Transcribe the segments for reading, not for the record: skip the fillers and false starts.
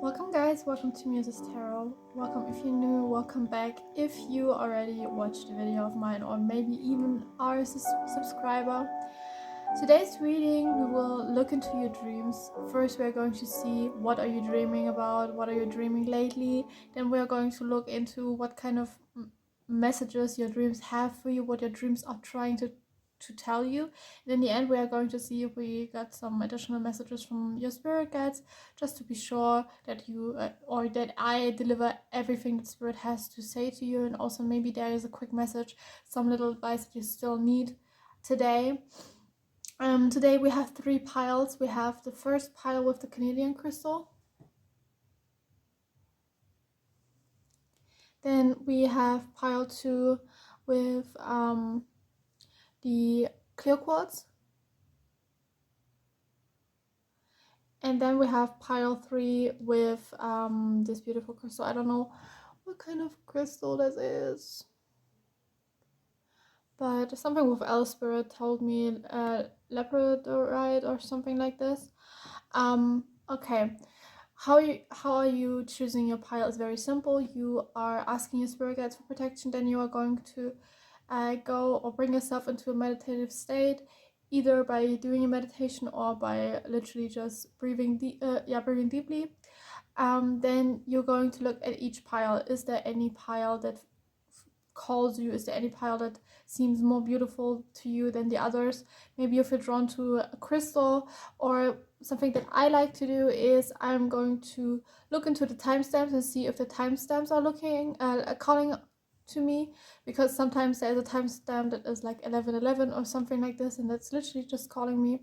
Welcome guys, welcome to Muse's Tarot. Welcome if you're new, welcome back if you already watched a video of mine or maybe even are a subscriber. Today's reading, we will look into your dreams. First, we're going to see what are you dreaming about, what are you dreaming lately. Then we're going to look into what kind of messages your dreams have for you, what your dreams are trying to tell you. And in the end, we are going to see if we got some additional messages from your spirit guides, just to be sure that you or that I deliver everything that spirit has to say to you. And also maybe there is a quick message, some little advice that you still need today. Today we have 3 piles. We have the first pile with the Canadian crystal. Then we have pile 2 with the clear quartz. And then we have pile 3 with this beautiful crystal. I don't know what kind of crystal this is, but something with L spirit told me labradorite or something like this. Okay, how are you choosing your pile is very simple. You are asking your spirit guides for protection, then you are going to go or bring yourself into a meditative state, either by doing a meditation or by literally just breathing deeply. Then you're going to look at each pile. Is there any pile that calls you? Is there any pile that seems more beautiful to you than the others? Maybe if you're drawn to a crystal, or something that I like to do is I'm going to look into the timestamps and see if the timestamps are calling to me, because sometimes there's a timestamp that is like 11:11 or something like this, and that's literally just calling me,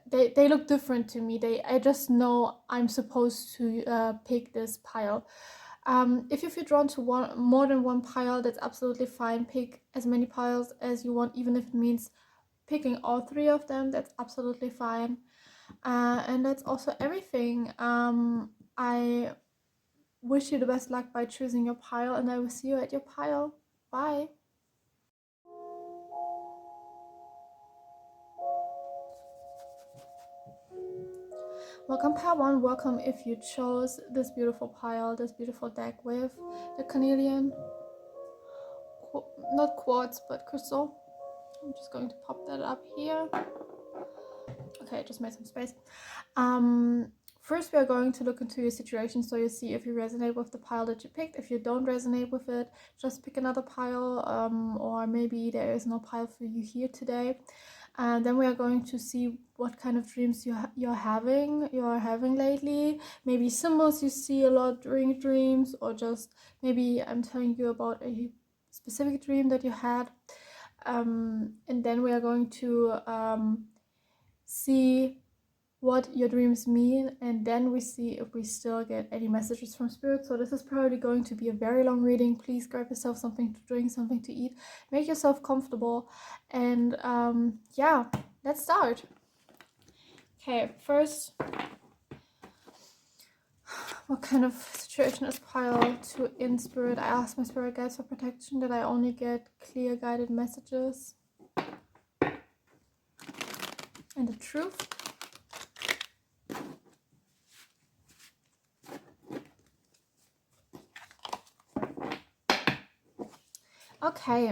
they look different to me. I just know I'm supposed to pick this pile. If you feel drawn to more than one pile, that's absolutely fine. Pick as many piles as you want, even if it means picking all 3 of them. That's absolutely fine. And that's also everything. I wish you the best luck by choosing your pile, and I will see you at your pile. Bye. Welcome pile 1, welcome if you chose this beautiful pile, this beautiful deck with the Canadian, not quartz, but crystal. I'm just going to pop that up here. Okay, I just made some space. First, we are going to look into your situation, so you see if you resonate with the pile that you picked. If you don't resonate with it, just pick another pile, or maybe there is no pile for you here today. And then we are going to see what kind of dreams you're having lately. Maybe symbols you see a lot during dreams, or just maybe I'm telling you about a specific dream that you had. And then we are going to see what your dreams mean, and then we see if we still get any messages from spirit. So this is probably going to be a very long reading. Please grab yourself something to drink, something to eat, make yourself comfortable, and yeah, let's start. Okay, first, what kind of situation is pile 2 in spirit? I asked my spirit guides for protection. Did I only get clear guided messages and the truth? Okay,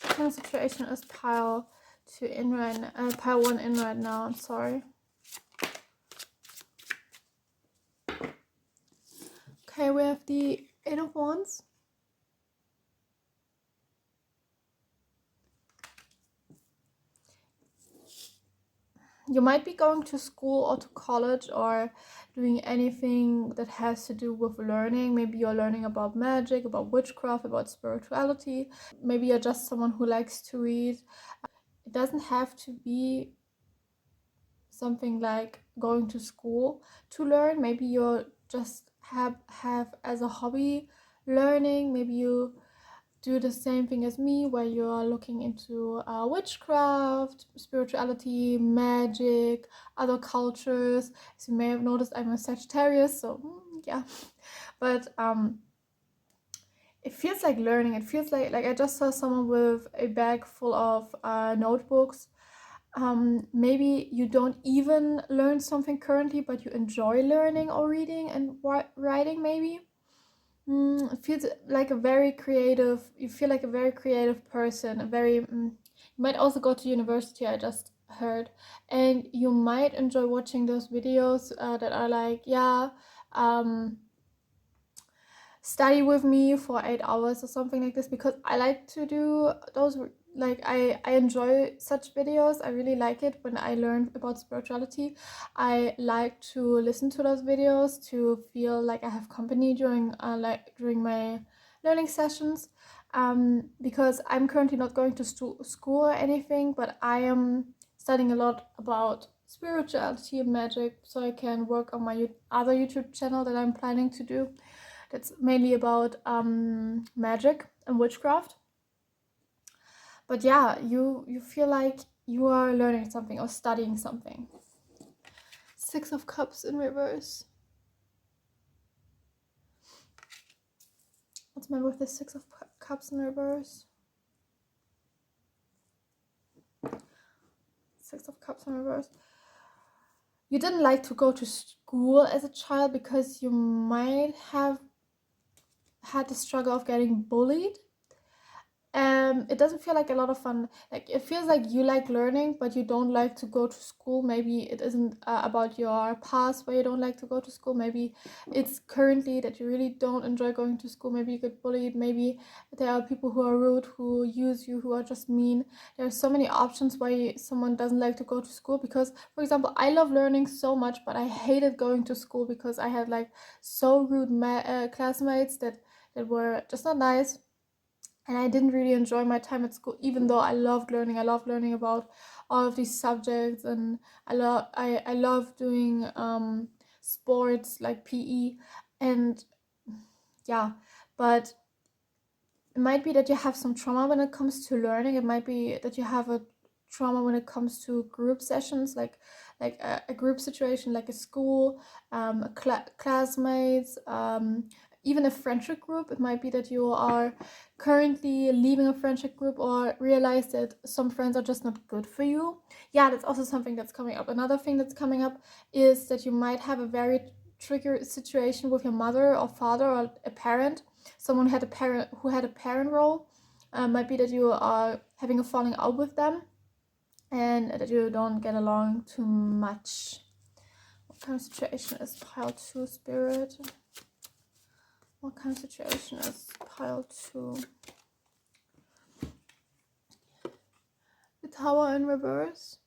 what kind of situation is pile 2 in right now? Pile 1 in right now. I'm sorry. Okay, we have the 8 of Wands. You might be going to school or to college or doing anything that has to do with learning. Maybe you're learning about magic, about witchcraft, about spirituality. Maybe you're just someone who likes to read. It doesn't have to be something like going to school to learn. Maybe you're just have as a hobby learning. Maybe you do the same thing as me, where you are looking into witchcraft, spirituality, magic, other cultures. As you may have noticed, I'm a Sagittarius, so yeah. But it feels like learning. It feels like I just saw someone with a bag full of notebooks, Maybe you don't even learn something currently, but you enjoy learning or reading and writing. Maybe it feels like a very creative. You feel like a very creative person. A very you might also go to university. I just heard, and you might enjoy watching those videos that are like, yeah. Study with me for 8 hours or something like this, because I like to do those. Like I enjoy such videos. I really like it when I learn about spirituality. I like to listen to those videos to feel like I have company during my learning sessions, because I'm currently not going to school or anything, but I am studying a lot about spirituality and magic, so I can work on my other YouTube channel that I'm planning to do. That's mainly about magic and witchcraft. But yeah, you feel like you are learning something or studying something. Six of Cups in reverse. What's meant with the Six of Cups in reverse? Six of Cups in reverse. You didn't like to go to school as a child because you might have had the struggle of getting bullied. It doesn't feel like a lot of fun. Like, it feels like you like learning, but you don't like to go to school. Maybe it isn't about your past where you don't like to go to school. Maybe it's currently that you really don't enjoy going to school. Maybe you get bullied. Maybe there are people who are rude, who use you, who are just mean. There are so many options why someone doesn't like to go to school. Because, for example, I love learning so much, but I hated going to school because I had like so rude classmates that were just not nice, and I didn't really enjoy my time at school, even though I loved learning. I loved learning about all of these subjects, and I love doing sports like PE, and yeah. But it might be that you have some trauma when it comes to learning. It might be that you have a trauma when it comes to group sessions, like a group situation, like a school, classmates, even a friendship group. It might be that you are currently leaving a friendship group or realize that some friends are just not good for you. Yeah, that's also something that's coming up. Another thing that's coming up is that you might have a very trigger situation with your mother or father or a parent, someone had a parent who had a parent role. Might be that you are having a falling out with them and that you don't get along too much. What kind of situation is pile 2, Spirit? What kind of situation is pile 2? The Tower in reverse.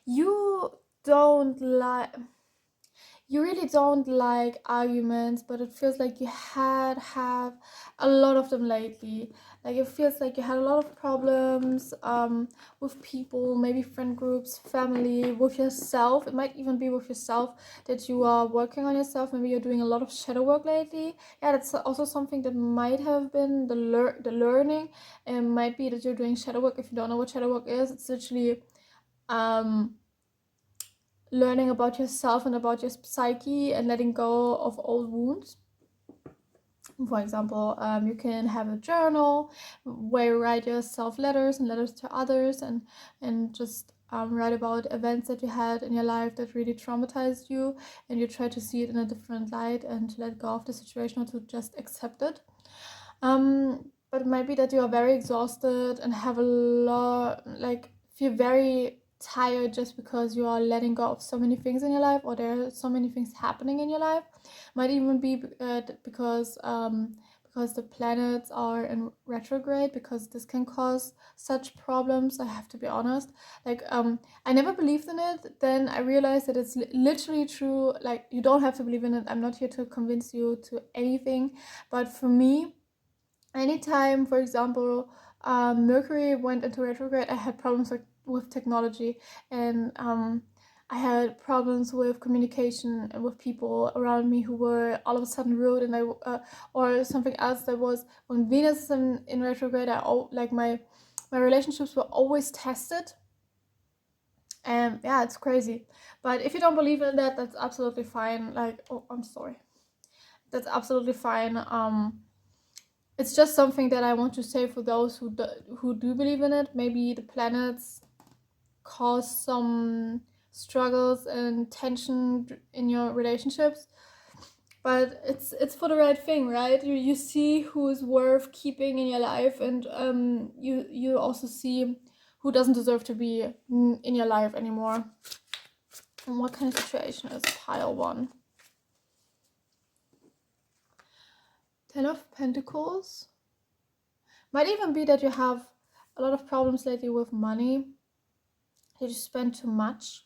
You don't like... You really don't like arguments, but it feels like you have a lot of them lately. Like, it feels like you had a lot of problems with people, maybe friend groups, family, with yourself. It might even be with yourself, that you are working on yourself. Maybe you're doing a lot of shadow work lately. Yeah, that's also something that might have been the learning. It might be that you're doing shadow work. If you don't know what shadow work is, it's literally learning about yourself and about your psyche and letting go of old wounds. For example, you can have a journal where you write yourself letters and letters to others, and just write about events that you had in your life that really traumatized you, and you try to see it in a different light and to let go of the situation or to just accept it. But it might be that you are very exhausted and have a lot, like, feel very tired just because you are letting go of so many things in your life, or there are so many things happening in your life. Might even be because the planets are in retrograde, because this can cause such problems. I have to be honest. Like, I never believed in it. Then I realized that it's literally true. Like, you don't have to believe in it. I'm not here to convince you to anything. But for me, anytime, for example, Mercury went into retrograde, I had problems with technology, and I had problems with communication and with people around me who were all of a sudden rude, and or something else that was when Venus in retrograde. My relationships were always tested, and yeah, it's crazy. But if you don't believe in that, that's absolutely fine. Like, oh, I'm sorry, that's absolutely fine. it's just something that I want to say for those who do believe in it. Maybe the planets cause some struggles and tension in your relationships, but it's for the right thing, right? You see who is worth keeping in your life, and you also see who doesn't deserve to be in your life anymore. And what kind of situation is pile 1? 10 of Pentacles. Might even be that you have a lot of problems lately with money, that you spend too much,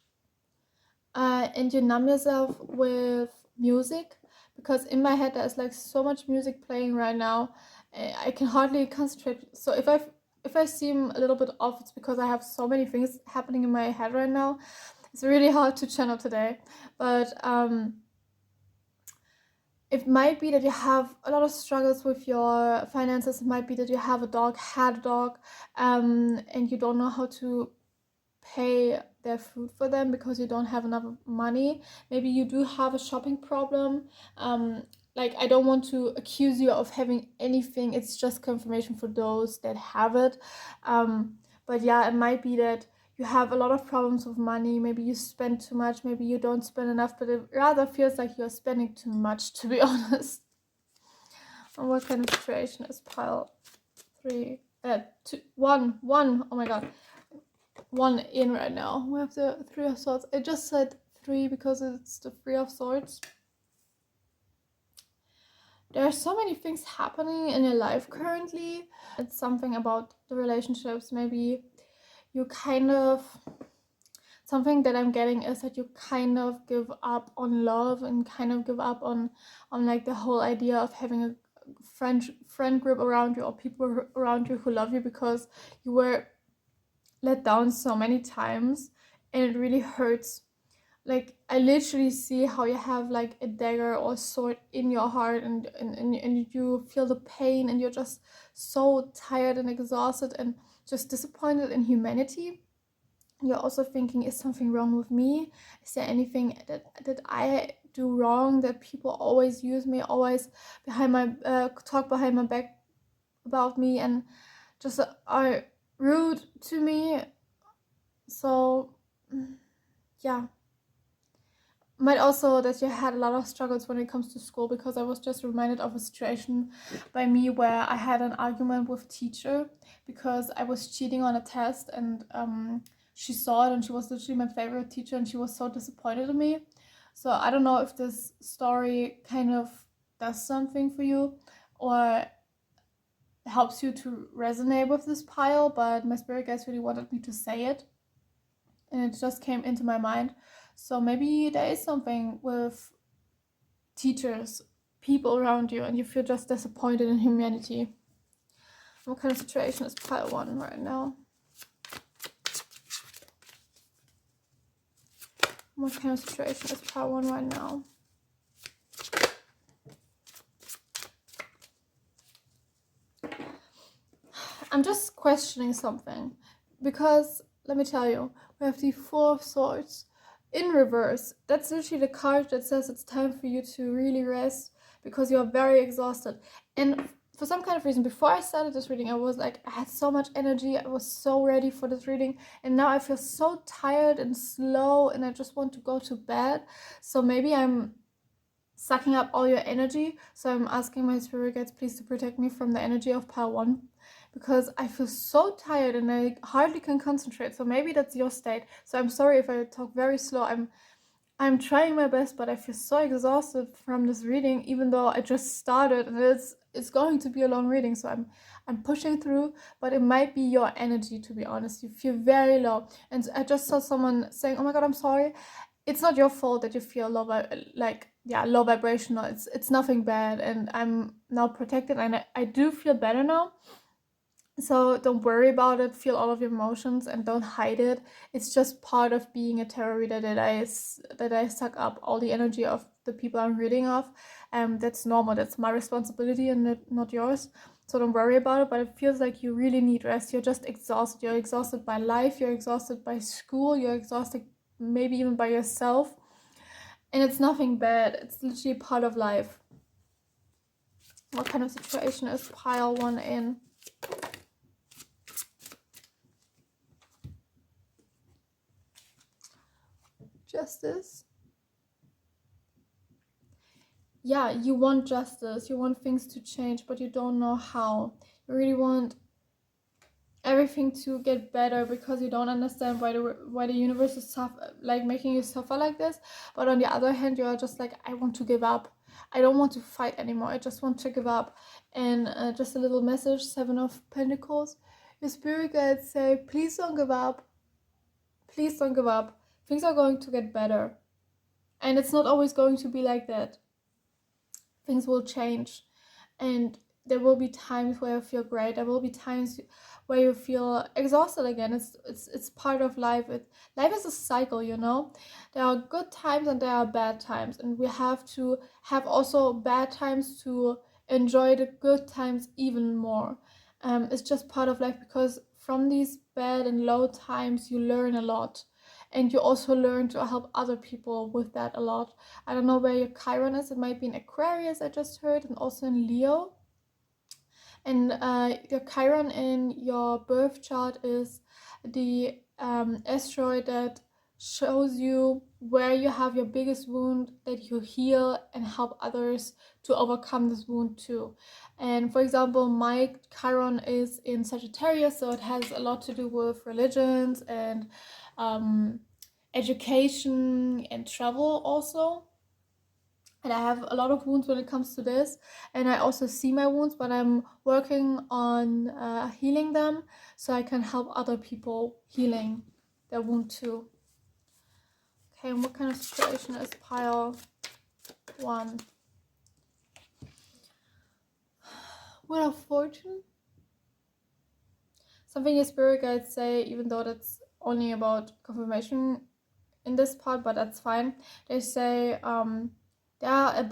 and you numb yourself with music, because in my head there's like so much music playing right now, I can hardly concentrate. So if I seem a little bit off, it's because I have so many things happening in my head right now. It's really hard to channel today, but it might be that you have a lot of struggles with your finances. It might be that you have had a dog, and you don't know how to pay their food for them because you don't have enough money. Maybe you do have a shopping problem. Like, I don't want to accuse you of having anything. It's just confirmation for those that have it. But yeah, it might be that you have a lot of problems with money. Maybe you spend too much, maybe you don't spend enough, but it rather feels like you're spending too much, to be honest. And what kind of situation is pile 3? 1. Oh my god. 1 in right now. We have the 3 of Swords. I just said 3 because it's the 3 of Swords. There are so many things happening in your life currently. It's something about the relationships. Maybe you kind of, something that I'm getting is that you kind of give up on love and kind of give up on like the whole idea of having a friend group around you or people around you who love you, because you were let down so many times and it really hurts. Like, I literally see how you have like a dagger or sword in your heart, and you feel the pain, and you're just so tired and exhausted and just disappointed in humanity. You're also thinking, is something wrong with me? Is there anything that I do wrong, that people always use me, always behind my talk behind my back about me, and just are rude to me? So yeah, might also that you had a lot of struggles when it comes to school, because I was just reminded of a situation by me where I had an argument with teacher because I was cheating on a test, and she saw it, and she was literally my favorite teacher, and she was so disappointed in me. So I don't know if this story kind of does something for you or helps you to resonate with this pile, but my spirit guides really wanted me to say it, and it just came into my mind. So maybe there is something with teachers, people around you, and you feel just disappointed in humanity. What kind of situation is pile 1 right now? What kind of situation is pile 1 right now? I'm just questioning something, because let me tell you, we have the 4 of Swords in reverse. That's literally the card that says it's time for you to really rest because you're very exhausted. And for some kind of reason, before I started this reading, I was like, I had so much energy, I was so ready for this reading, and now I feel so tired and slow, and I just want to go to bed. So maybe I'm sucking up all your energy. So I'm asking my spirit guides please to protect me from the energy of pile 1, because I feel so tired and I hardly can concentrate. So maybe that's your state. So I'm sorry if I talk very slow. I'm trying my best, but I feel so exhausted from this reading, even though I just started, and it's going to be a long reading. So I'm pushing through, but it might be your energy, to be honest. You feel very low. And I just saw someone saying, oh my god, I'm sorry. It's not your fault that you feel low, low vibrational. It's nothing bad, and I'm now protected, and I do feel better now. So don't worry about it. Feel all of your emotions and don't hide it. It's just part of being a tarot reader that I suck up all the energy of the people I'm reading of. That's normal. That's my responsibility and not yours. So don't worry about it. But it feels like you really need rest. You're just exhausted. You're exhausted by life. You're exhausted by school. You're exhausted maybe even by yourself. And it's nothing bad. It's literally part of life. What kind of situation is pile 1 in? Justice. Yeah, you want justice, you want things to change, but you don't know how. You really want everything to get better because you don't understand why the universe is like making you suffer like this. But on the other hand, you are just like, I want to give up. I don't want to fight anymore. I just want to give up. And just a little message, 7 of Pentacles. Your spirit guides say, please don't give up. Please don't give up. Things are going to get better. And it's not always going to be like that. Things will change. And there will be times where you feel great. There will be times where you feel exhausted again. It's part of life. Life is a cycle, you know. There are good times and there are bad times, and we have to have also bad times to enjoy the good times even more. It's just part of life, because from these bad and low times you learn a lot, and you also learn to help other people with that a lot. I don't know where your Chiron is. It might be in Aquarius, I just heard, and also in Leo. And your Chiron in your birth chart is the asteroid that shows you where you have your biggest wound, that you heal and help others to overcome this wound too. And for example, my Chiron is in Sagittarius, so it has a lot to do with religions and education and travel also. And I have a lot of wounds when it comes to this, and I also see my wounds, but I'm working on healing them so I can help other people healing their wound too. Okay, and what kind of situation is pile 1? Wheel of Fortune. Something your spirit guides say, even though that's only about confirmation in this part, but that's fine. They say there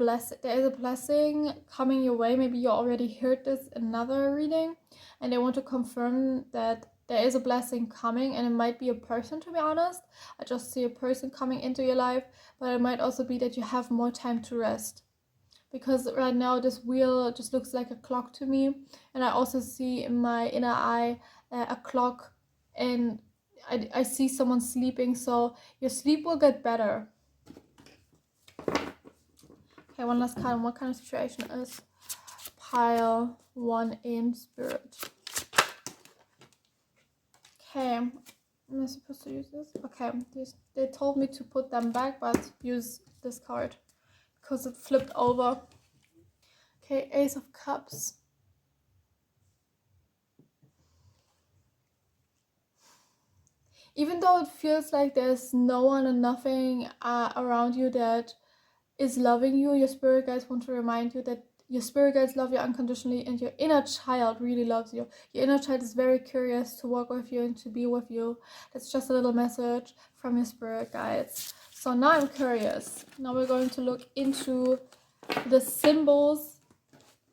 is a blessing coming your way. Maybe you already heard this in another reading, and they want to confirm that there is a blessing coming, and it might be a person, to be honest. I just see a person coming into your life, but it might also be that you have more time to rest, because right now this wheel just looks like a clock to me, and I also see in my inner eye a clock, and I see someone sleeping, so your sleep will get better. Okay, one last card. What kind of situation is pile 1 in spirit? Okay, am I supposed to use this? Okay, they told me to put them back, but use this card because it flipped over. Okay, Ace of Cups. Even though it feels like there's no one and nothing around you that is loving you, your spirit guides want to remind you that your spirit guides love you unconditionally, and your inner child really loves you. Your inner child is very curious to work with you and to be with you. That's just a little message from your spirit guides. So now I'm curious. Now we're going to look into the symbols,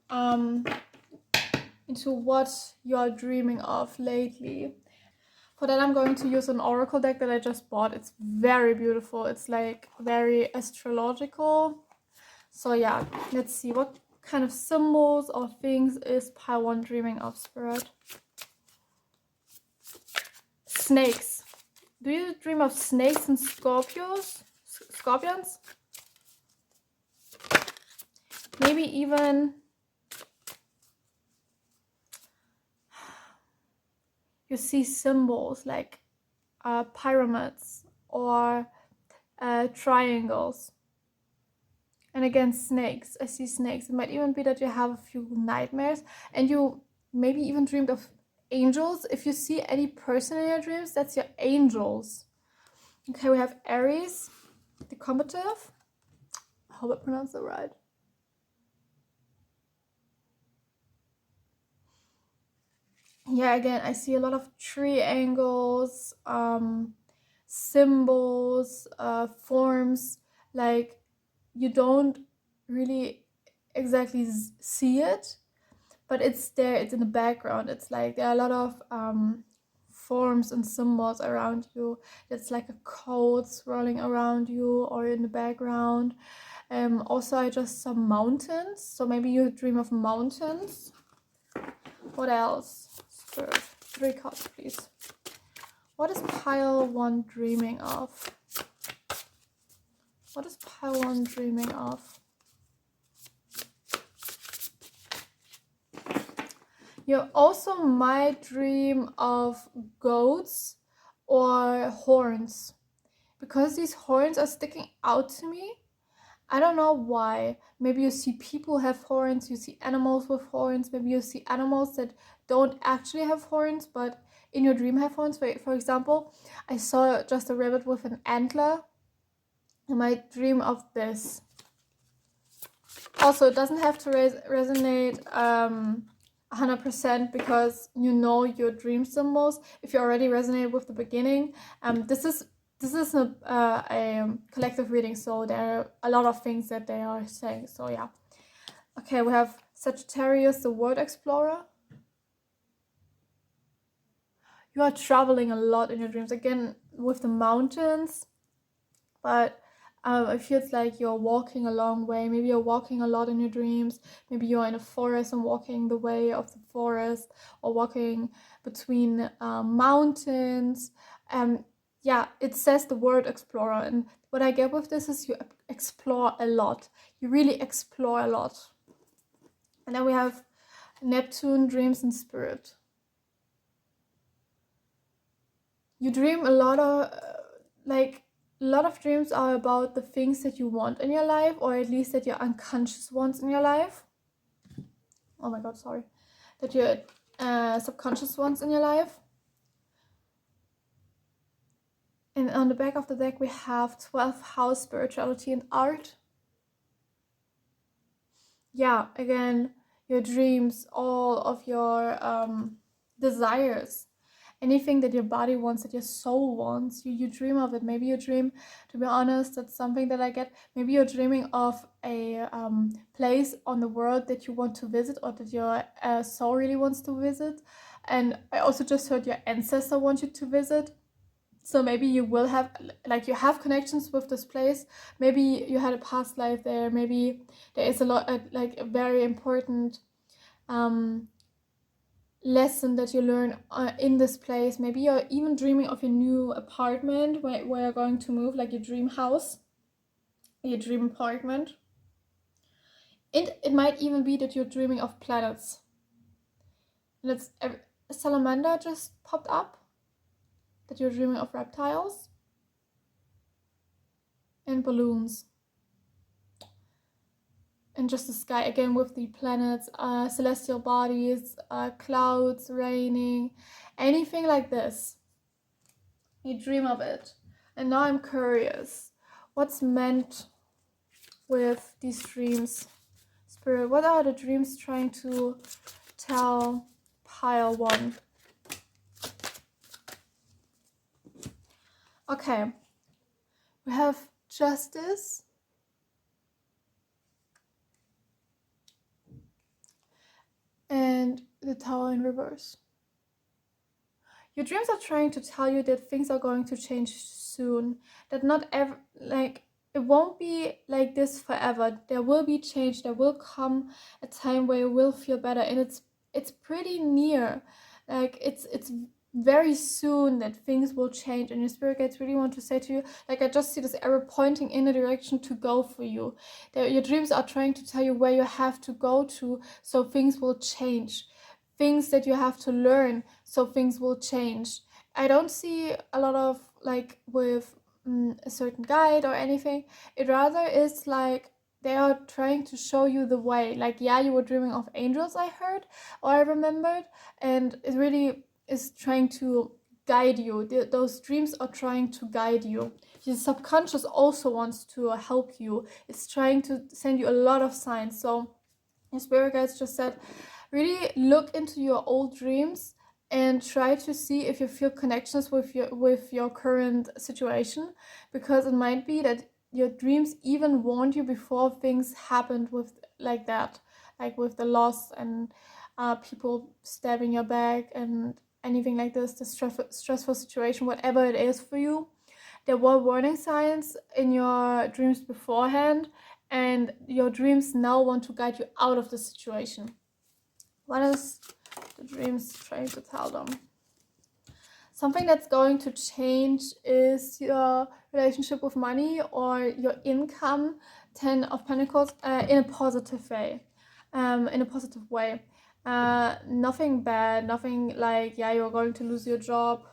into what you're dreaming of lately. For that, I'm going to use an oracle deck that I just bought. It's very beautiful. It's like very astrological. So yeah, let's see what kind of symbols or things is pile 1 dreaming of, spirit. Snakes. Do you dream of snakes and scorpions? Scorpions? Maybe even you see symbols like pyramids or triangles. And again, snakes. I see snakes. It might even be that you have a few nightmares, and you maybe even dreamed of angels. If you see any person in your dreams, that's your angels. Okay, we have Aries, the combative. I hope I pronounced that right. Yeah, again, I see a lot of triangles, symbols, forms. Like, you don't really exactly see it, but it's there, it's in the background. It's like there are a lot of forms and symbols around you. It's like a code swirling around you or in the background. Also, I just saw mountains, so maybe you dream of mountains. What else? Spirit. 3 cards, please. What is pile 1 dreaming of? What is pile 1 dreaming of? You also might dream of goats or horns, because these horns are sticking out to me. I don't know why. Maybe you see people have horns, you see animals with horns, maybe you see animals that don't actually have horns, but in your dream have horns. For example, I saw just a rabbit with an antler. I might dream of this. Also, it doesn't have to resonate 100% because you know your dream symbols. If you already resonate with the beginning, this is a collective reading, so there are a lot of things that they are saying. So yeah. Okay, we have Sagittarius, the world explorer. You are traveling a lot in your dreams, again with the mountains, but it feels like you're walking a long way. Maybe you're walking a lot in your dreams. Maybe you're in a forest and walking the way of the forest, or walking between mountains. Yeah, it says the word explorer, and what I get with this is you explore a lot. You really explore a lot. And then we have Neptune, dreams and spirit. You dream a lot of a lot of dreams are about the things that you want in your life, or at least that your unconscious wants in your life. Oh my god, sorry. That your subconscious wants in your life. And on the back of the deck we have 12th house, spirituality and art. Yeah, again, your dreams, all of your desires, anything that your body wants, that your soul wants, you dream of it. Maybe you dream, to be honest, that's something that I get. Maybe you're dreaming of a place on the world that you want to visit, or that your soul really wants to visit. And I also just heard your ancestor want you to visit. So maybe you will have, you have connections with this place. Maybe you had a past life there. Maybe there is a lot, a very important lesson that you learn in this place. Maybe you're even dreaming of your new apartment where you're going to move, like your dream house, your dream apartment. It might even be that you're dreaming of planets. And it's a salamander just popped up, that you're dreaming of reptiles and balloons. And just the sky again with the planets, celestial bodies, clouds, raining, anything like this. You dream of it. And now I'm curious, what's meant with these dreams? Spirit, what are the dreams trying to tell pile 1? Okay, we have justice, and the Tower in reverse. Your dreams are trying to tell you that things are going to change soon, that not ever, it won't be like this forever. There will be change. There will come a time where you will feel better, and it's pretty near. It's very soon that things will change, and your spirit guides really want to say to you, I just see this arrow pointing in a direction to go for you. Your dreams are trying to tell you where you have to go to, so things will change. Things that you have to learn, so things will change. I don't see a lot of with a certain guide or anything. It rather is they are trying to show you the way. Yeah, you were dreaming of angels, I heard, or I remembered, and it really is trying to guide you. Those dreams are trying to guide you. Your subconscious also wants to help you. It's trying to send you a lot of signs. So your spirit guides just said, really look into your old dreams and try to see if you feel connections with your current situation, because it might be that your dreams even warned you before things happened with that, with the loss and people stabbing your back and anything like this, the stressful situation, whatever it is for you. There were warning signs in your dreams beforehand, and your dreams now want to guide you out of the situation. What is the dreams trying to tell them? Something that's going to change is your relationship with money or your income. 10 of Pentacles, in a positive way. Nothing bad, nothing like, yeah, you're going to lose your job.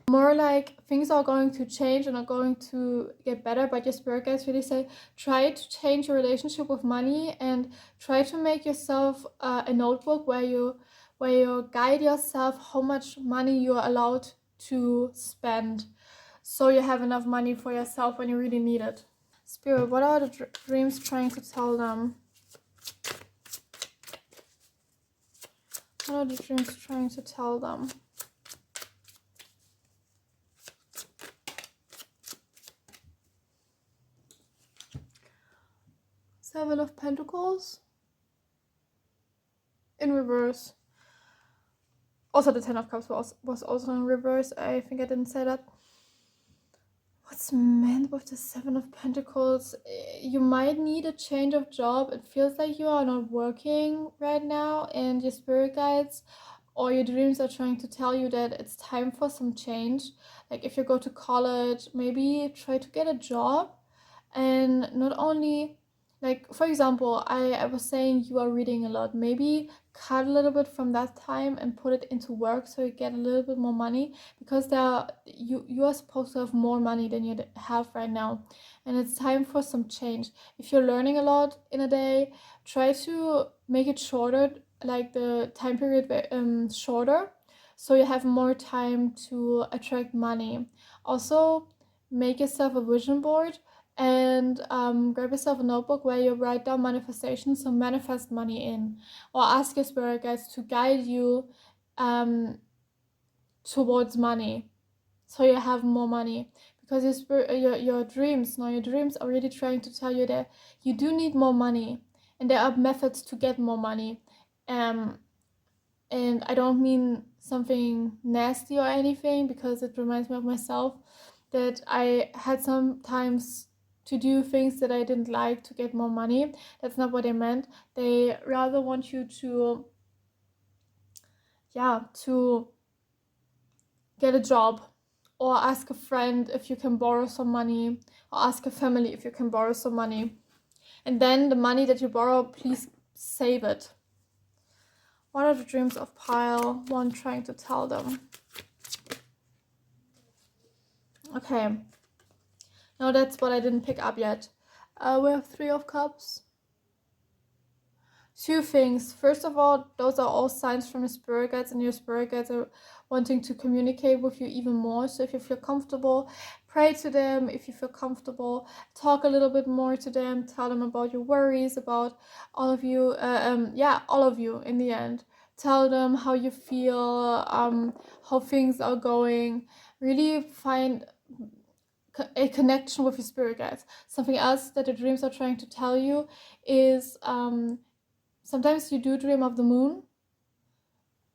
More like things are going to change and are going to get better, but your spirit guides really say try to change your relationship with money and try to make yourself a notebook where you guide yourself how much money you are allowed to spend, so you have enough money for yourself when you really need it. Spirit, what are the dreams trying to tell them? What are the dreams trying to tell them? Seven of Pentacles in reverse. Also, the Ten of Cups was also in reverse. I think I didn't say that. What's meant with the Seven of Pentacles? You might need a change of job. It feels like you are not working right now, and your spirit guides or your dreams are trying to tell you that it's time for some change. Like if you go to college, maybe try to get a job, and not only, like for example, I was saying you are reading a lot. Maybe cut a little bit from that time and put it into work so you get a little bit more money, because you are supposed to have more money than you have right now, and it's time for some change. If you're learning a lot in a day, try to make it shorter, like the time period shorter, so you have more time to attract money. Also, make yourself a vision board and grab yourself a notebook where you write down manifestations, so manifest money in, or ask your spirit guides to guide you towards money, so you have more money. Because your dreams are really trying to tell you that you do need more money, and there are methods to get more money. And I don't mean something nasty or anything, because it reminds me of myself, that I had sometimes to do things that I didn't like to get more money. That's not what they meant. They rather want you to get a job, or ask a friend if you can borrow some money, or ask a family if you can borrow some money. And then the money that you borrow, please save it. What are the dreams of Pile 1 trying to tell them? Okay. No, that's what I didn't pick up yet. We have 3 of Cups. 2 things. First of all, those are all signs from your spirit guides, and your spirit guides are wanting to communicate with you even more. So if you feel comfortable, pray to them. If you feel comfortable, talk a little bit more to them. Tell them about your worries, about all of you. All of you in the end. Tell them how you feel, how things are going. Really find a connection with your spirit guides. Something else that the dreams are trying to tell you is sometimes you do dream of the moon,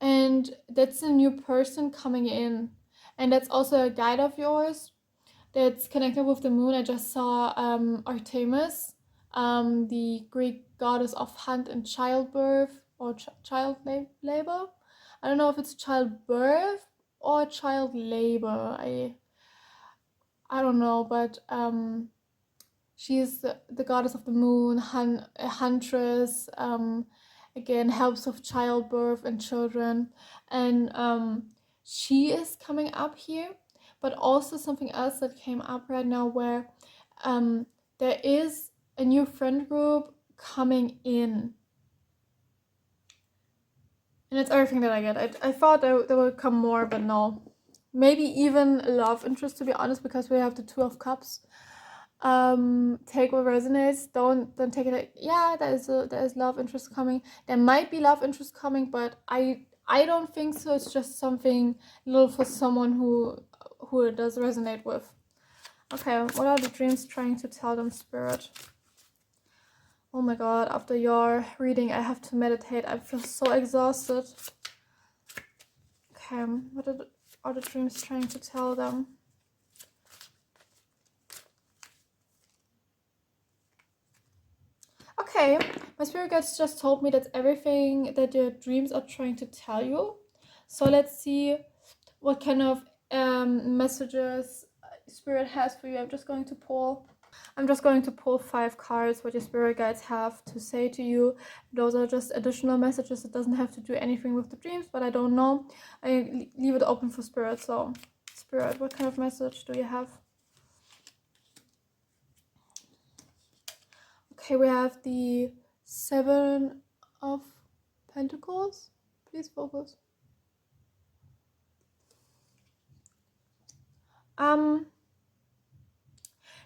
and that's a new person coming in, and that's also a guide of yours that's connected with the moon. I just saw Artemis, the Greek goddess of hunt and childbirth, or child labor. I don't know if it's childbirth or child labor. I don't know, but she is the goddess of the moon, a huntress, again, helps with childbirth and children. And she is coming up here, but also something else that came up right now, where there is a new friend group coming in. And it's everything that I get. I thought there would come more, but no. Maybe even a love interest, to be honest, because we have the 2 of Cups. Take what resonates. Don't take it like, yeah, there is love interest coming. There might be love interest coming, but I don't think so. It's just something little for someone who it does resonate with. Okay, what are the dreams trying to tell them, Spirit? Oh my god, after your reading I have to meditate. I feel so exhausted. Okay, what are the dreams trying to tell them? Okay, my spirit guides just told me that's everything that your dreams are trying to tell you. So let's see what kind of messages spirit has for you. I'm just going to pull 5 cards what your spirit guides have to say to you. Those are just additional messages. It doesn't have to do anything with the dreams, but I don't know. I leave it open for spirit. So spirit, what kind of message do you have? Okay, we have the 7 of Pentacles. Please focus.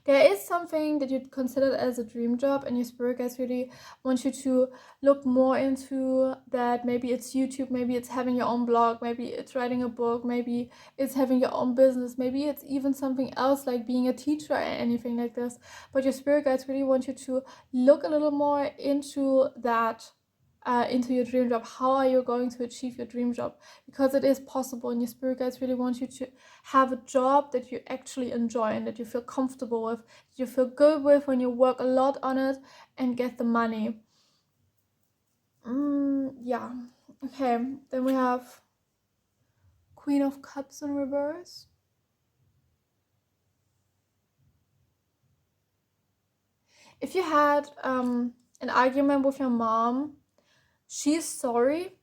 There is something that you'd consider as a dream job, and your spirit guides really want you to look more into that. Maybe it's YouTube, maybe it's having your own blog, maybe it's writing a book, maybe it's having your own business, maybe it's even something else like being a teacher or anything like this. But your spirit guides really want you to look a little more into that. Into your dream job. How are you going to achieve your dream job? Because it is possible, and your spirit guides really want you to have a job that you actually enjoy and that you feel comfortable with, that you feel good with when you work a lot on it and get the money. Yeah. Okay, then we have Queen of Cups in reverse. If you had an argument with your mom, she's sorry.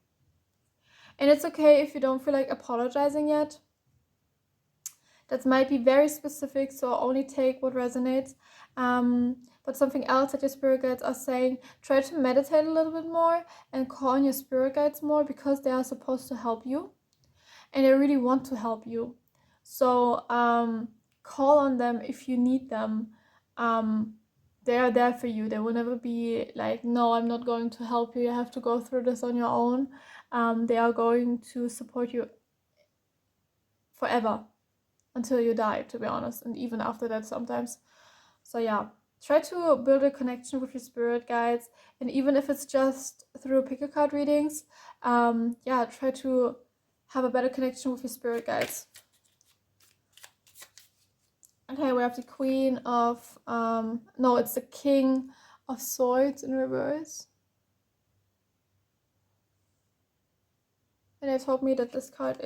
And it's okay if you don't feel like apologizing yet. That might be very specific, so only take what resonates. But something else that your spirit guides are saying, try to meditate a little bit more and call on your spirit guides more, because they are supposed to help you and they really want to help you. So call on them if you need them. They are there for you. They will never be like, no, I'm not going to help you. You have to go through this on your own. They are going to support you forever until you die, to be honest, and even after that sometimes. So yeah, try to build a connection with your spirit guides, and even if it's just through pick a card readings, yeah, try to have a better connection with your spirit guides. Okay, we have the Queen of no, it's the King of Swords in reverse, and they told me that this card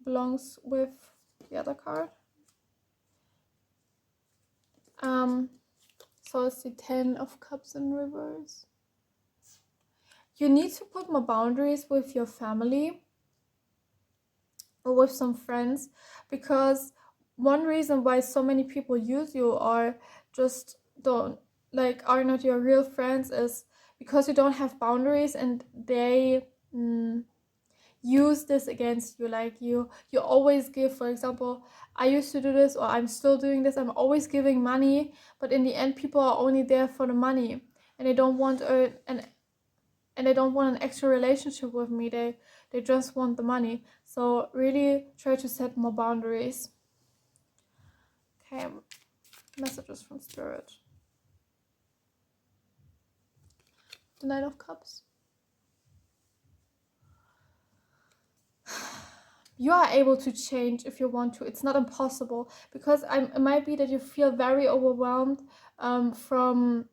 belongs with the other card. So it's the 10 of Cups in reverse. You need to put more boundaries with your family or with some friends, because one reason why so many people use you or just are not your real friends is because you don't have boundaries, and they use this against you. Like you always give, for example, I used to do this, or I'm still doing this, I'm always giving money, but in the end people are only there for the money, and they don't want an extra relationship with me. They just want the money. So really try to set more boundaries. Okay, messages from spirit. The Knight of Cups. You are able to change if you want to. It's not impossible, because it might be that you feel very overwhelmed from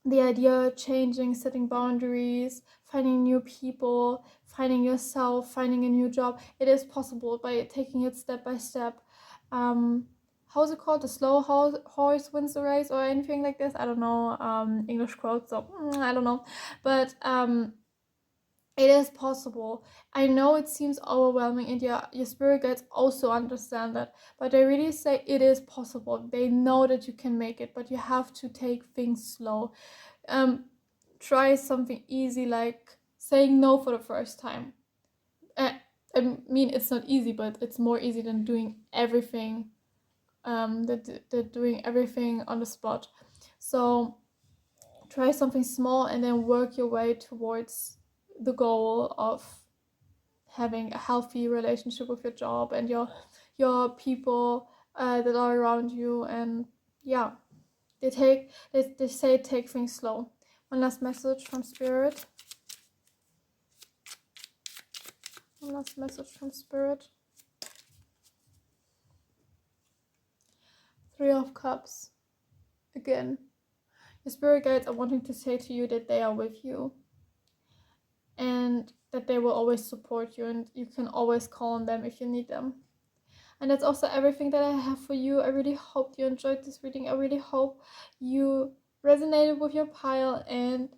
the idea of changing, setting boundaries, finding new people, finding yourself, finding a new job. It is possible by taking it step by step. How's it called? The slow horse wins the race, or anything like this. I don't know English quotes, so I don't know. But it is possible. I know it seems overwhelming, and your spirit guides also understand that, but they really say it is possible. They know that you can make it, but you have to take things slow. Try something easy, like saying no for the first time. I mean, it's not easy, but it's more easy than doing everything. Doing everything on the spot. So try something small and then work your way towards the goal of having a healthy relationship with your job and your people that are around you. And yeah, they say take things slow. One last message from spirit. One last message from spirit. 3 of Cups again. Your spirit guides are wanting to say to you that they are with you and that they will always support you, and you can always call on them if you need them. And that's also everything that I have for you. I really hope you enjoyed this reading. I really hope you resonated with your pile and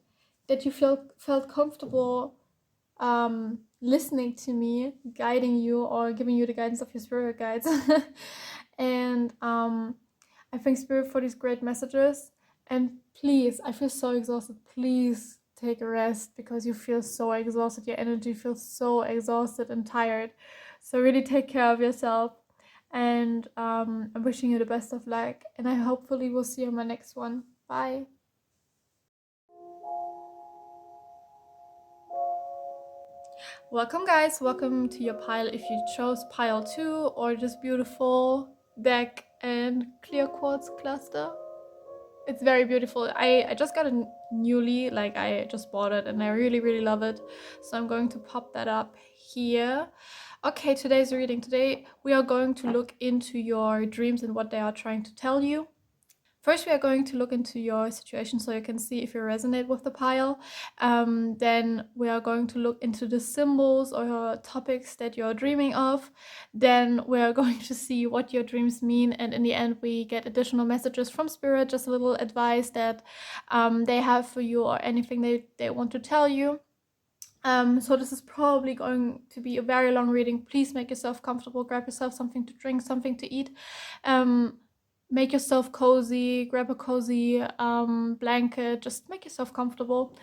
that you felt comfortable listening to me, guiding you or giving you the guidance of your spirit guides. And I thank Spirit for these great messages. And please, I feel so exhausted. Please take a rest because you feel so exhausted. Your energy feels so exhausted and tired. So really take care of yourself. And I'm wishing you the best of luck. And I hopefully will see you in my next one. Bye. Welcome guys, welcome to your pile if you chose pile 2 or this beautiful deck and clear quartz cluster. It's very beautiful. I just got it newly, like I just bought it and I really love it. So I'm going to pop that up here. Okay, today's reading. Today we are going to look into your dreams and what they are trying to tell you. First, we are going to look into your situation so you can see if you resonate with the pile. Then we are going to look into the symbols or topics that you're dreaming of. Then we are going to see what your dreams mean. And in the end, we get additional messages from Spirit, just a little advice that they have for you or anything they want to tell you. So this is probably going to be a very long reading. Please make yourself comfortable, grab yourself something to drink, something to eat. Make yourself cozy, grab a cozy blanket, just make yourself comfortable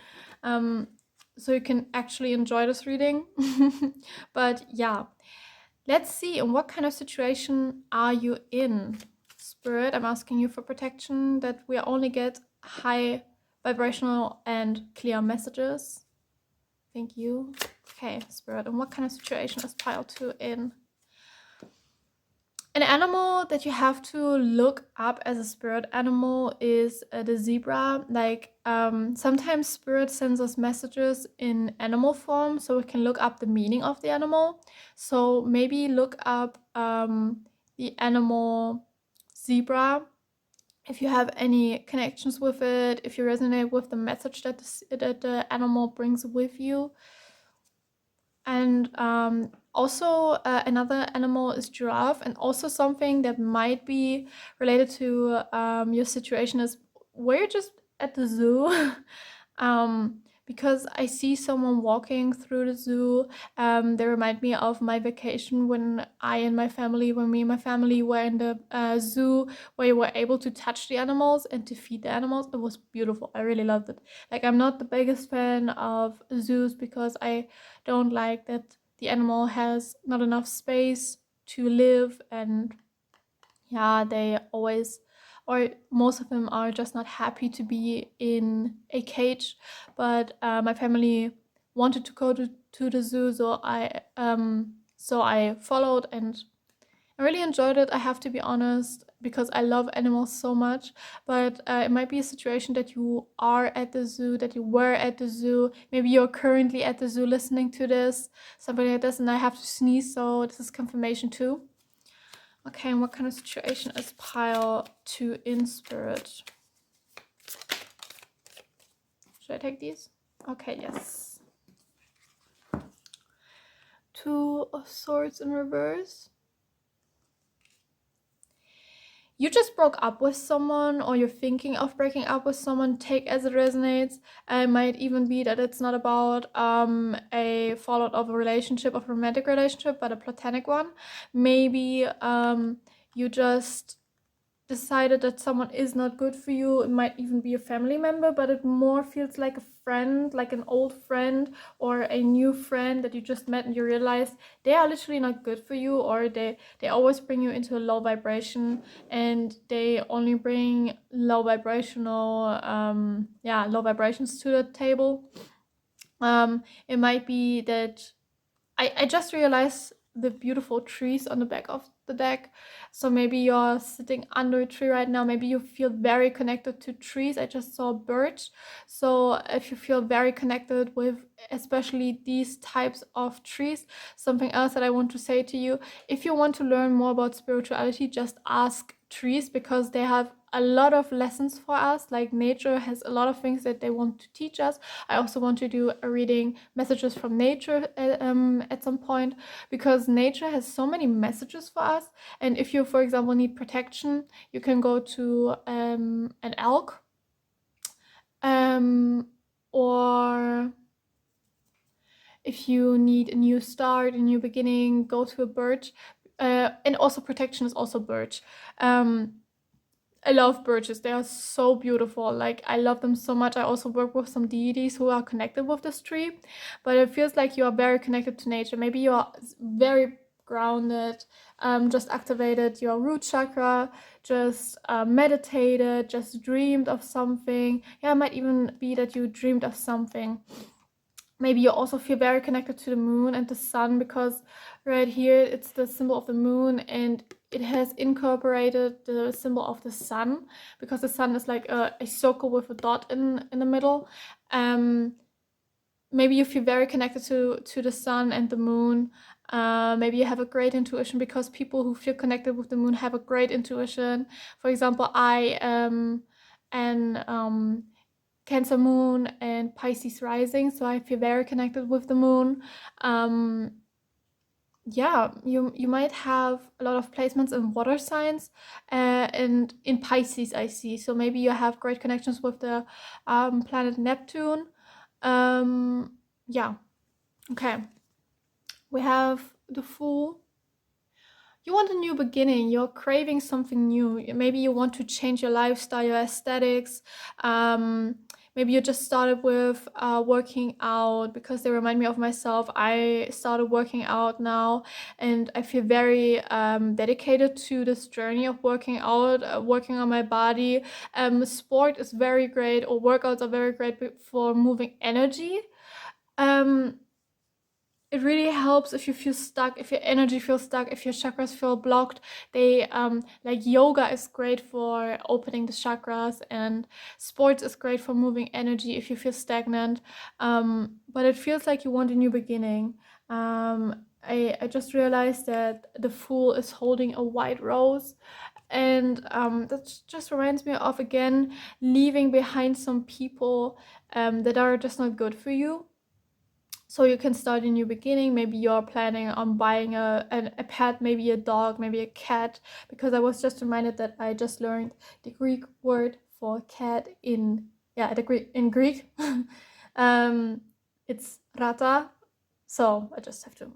so you can actually enjoy this reading. But yeah, let's see, in what kind of situation are you in? Spirit, I'm asking you for protection, that we only get high vibrational and clear messages. Thank you. Okay, Spirit, and what kind of situation is pile 2 in? An animal that you have to look up as a spirit animal is the zebra. Like sometimes Spirit sends us messages in animal form so we can look up the meaning of the animal. So maybe look up the animal zebra if you have any connections with it, if you resonate with the message that the animal brings with you. And also another animal is giraffe, and also something that might be related to your situation is where you're just at the zoo. Because I see someone walking through the zoo. They remind me of my vacation when me and my family were in the zoo, where you were able to touch the animals and to feed the animals. It was beautiful. I really loved it. Like, I'm not the biggest fan of zoos because I don't like that the animal has not enough space to live, and yeah, they always, or most of them are just not happy to be in a cage. But my family wanted to go to the zoo, so I followed and I really enjoyed it, I have to be honest, because I love animals so much. But it might be a situation that you are at the zoo, that you were at the zoo. Maybe you're currently at the zoo listening to this, something like this, and I have to sneeze, so this is confirmation too. Okay, and what kind of situation is pile 2 in Spirit? Should I take these? Okay, yes. 2 of Swords in reverse. You just broke up with someone, or you're thinking of breaking up with someone. Take as it resonates. It might even be that it's not about a fallout of a relationship, of a romantic relationship, but a platonic one. Maybe you just decided that someone is not good for you. It might even be a family member, but it more feels like a friend, like an old friend or a new friend that you just met and you realize they are literally not good for you, or they always bring you into a low vibration, and they only bring low vibrational low vibrations to the table. It might be that I just realized the beautiful trees on the back of the deck. So maybe you're sitting under a tree right now. Maybe you feel very connected to trees. I just saw birch. So if you feel very connected with especially these types of trees, something else that I want to say to you, if you want to learn more about spirituality, just ask trees, because they have a lot of lessons for us. Like nature has a lot of things that they want to teach us. I also want to do a reading messages from nature at some point, because nature has so many messages for us. And if you, for example, need protection, you can go to an elk, or if you need a new start, a new beginning, go to a birch. And also protection is also birch. I love birches. They are so beautiful. Like, I love them so much. I also work with some deities who are connected with this tree, but it feels like you are very connected to nature. Maybe you are very grounded, just activated your root chakra, just meditated, just dreamed of something. Yeah, it might even be that you dreamed of something. Maybe you also feel very connected to the moon and the sun, because right here it's the symbol of the moon, and it has incorporated the symbol of the sun, because the sun is like a circle with a dot in the middle. Maybe you feel very connected to the sun and the moon. Maybe you have a great intuition, because people who feel connected with the moon have a great intuition. For example, I and Cancer moon and Pisces rising, so I feel very connected with the moon. Yeah, you might have a lot of placements in water signs, and in Pisces I see. So maybe you have great connections with the planet Neptune. Yeah, okay. We have the Fool. You want a new beginning. You're craving something new. Maybe you want to change your lifestyle, your aesthetics. Maybe you just started with working out, because they remind me of myself. I started working out now, and I feel very dedicated to this journey of working out, working on my body. Sport is very great, or workouts are very great for moving energy. It really helps if you feel stuck, if your energy feels stuck, if your chakras feel blocked. They like yoga is great for opening the chakras, and sports is great for moving energy if you feel stagnant. But it feels like you want a new beginning. I just realized that the Fool is holding a white rose, and that just reminds me of, again, leaving behind some people that are just not good for you, so you can start a new beginning. Maybe you're planning on buying a pet, maybe a dog, maybe a cat, because I was just reminded that I just learned the Greek word for cat in Greek. It's rata, so I just have to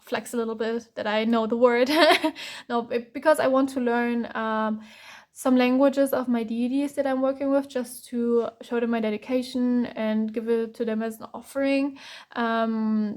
flex a little bit that I know the word. No, because I want to learn some languages of my deities that I'm working with, just to show them my dedication and give it to them as an offering,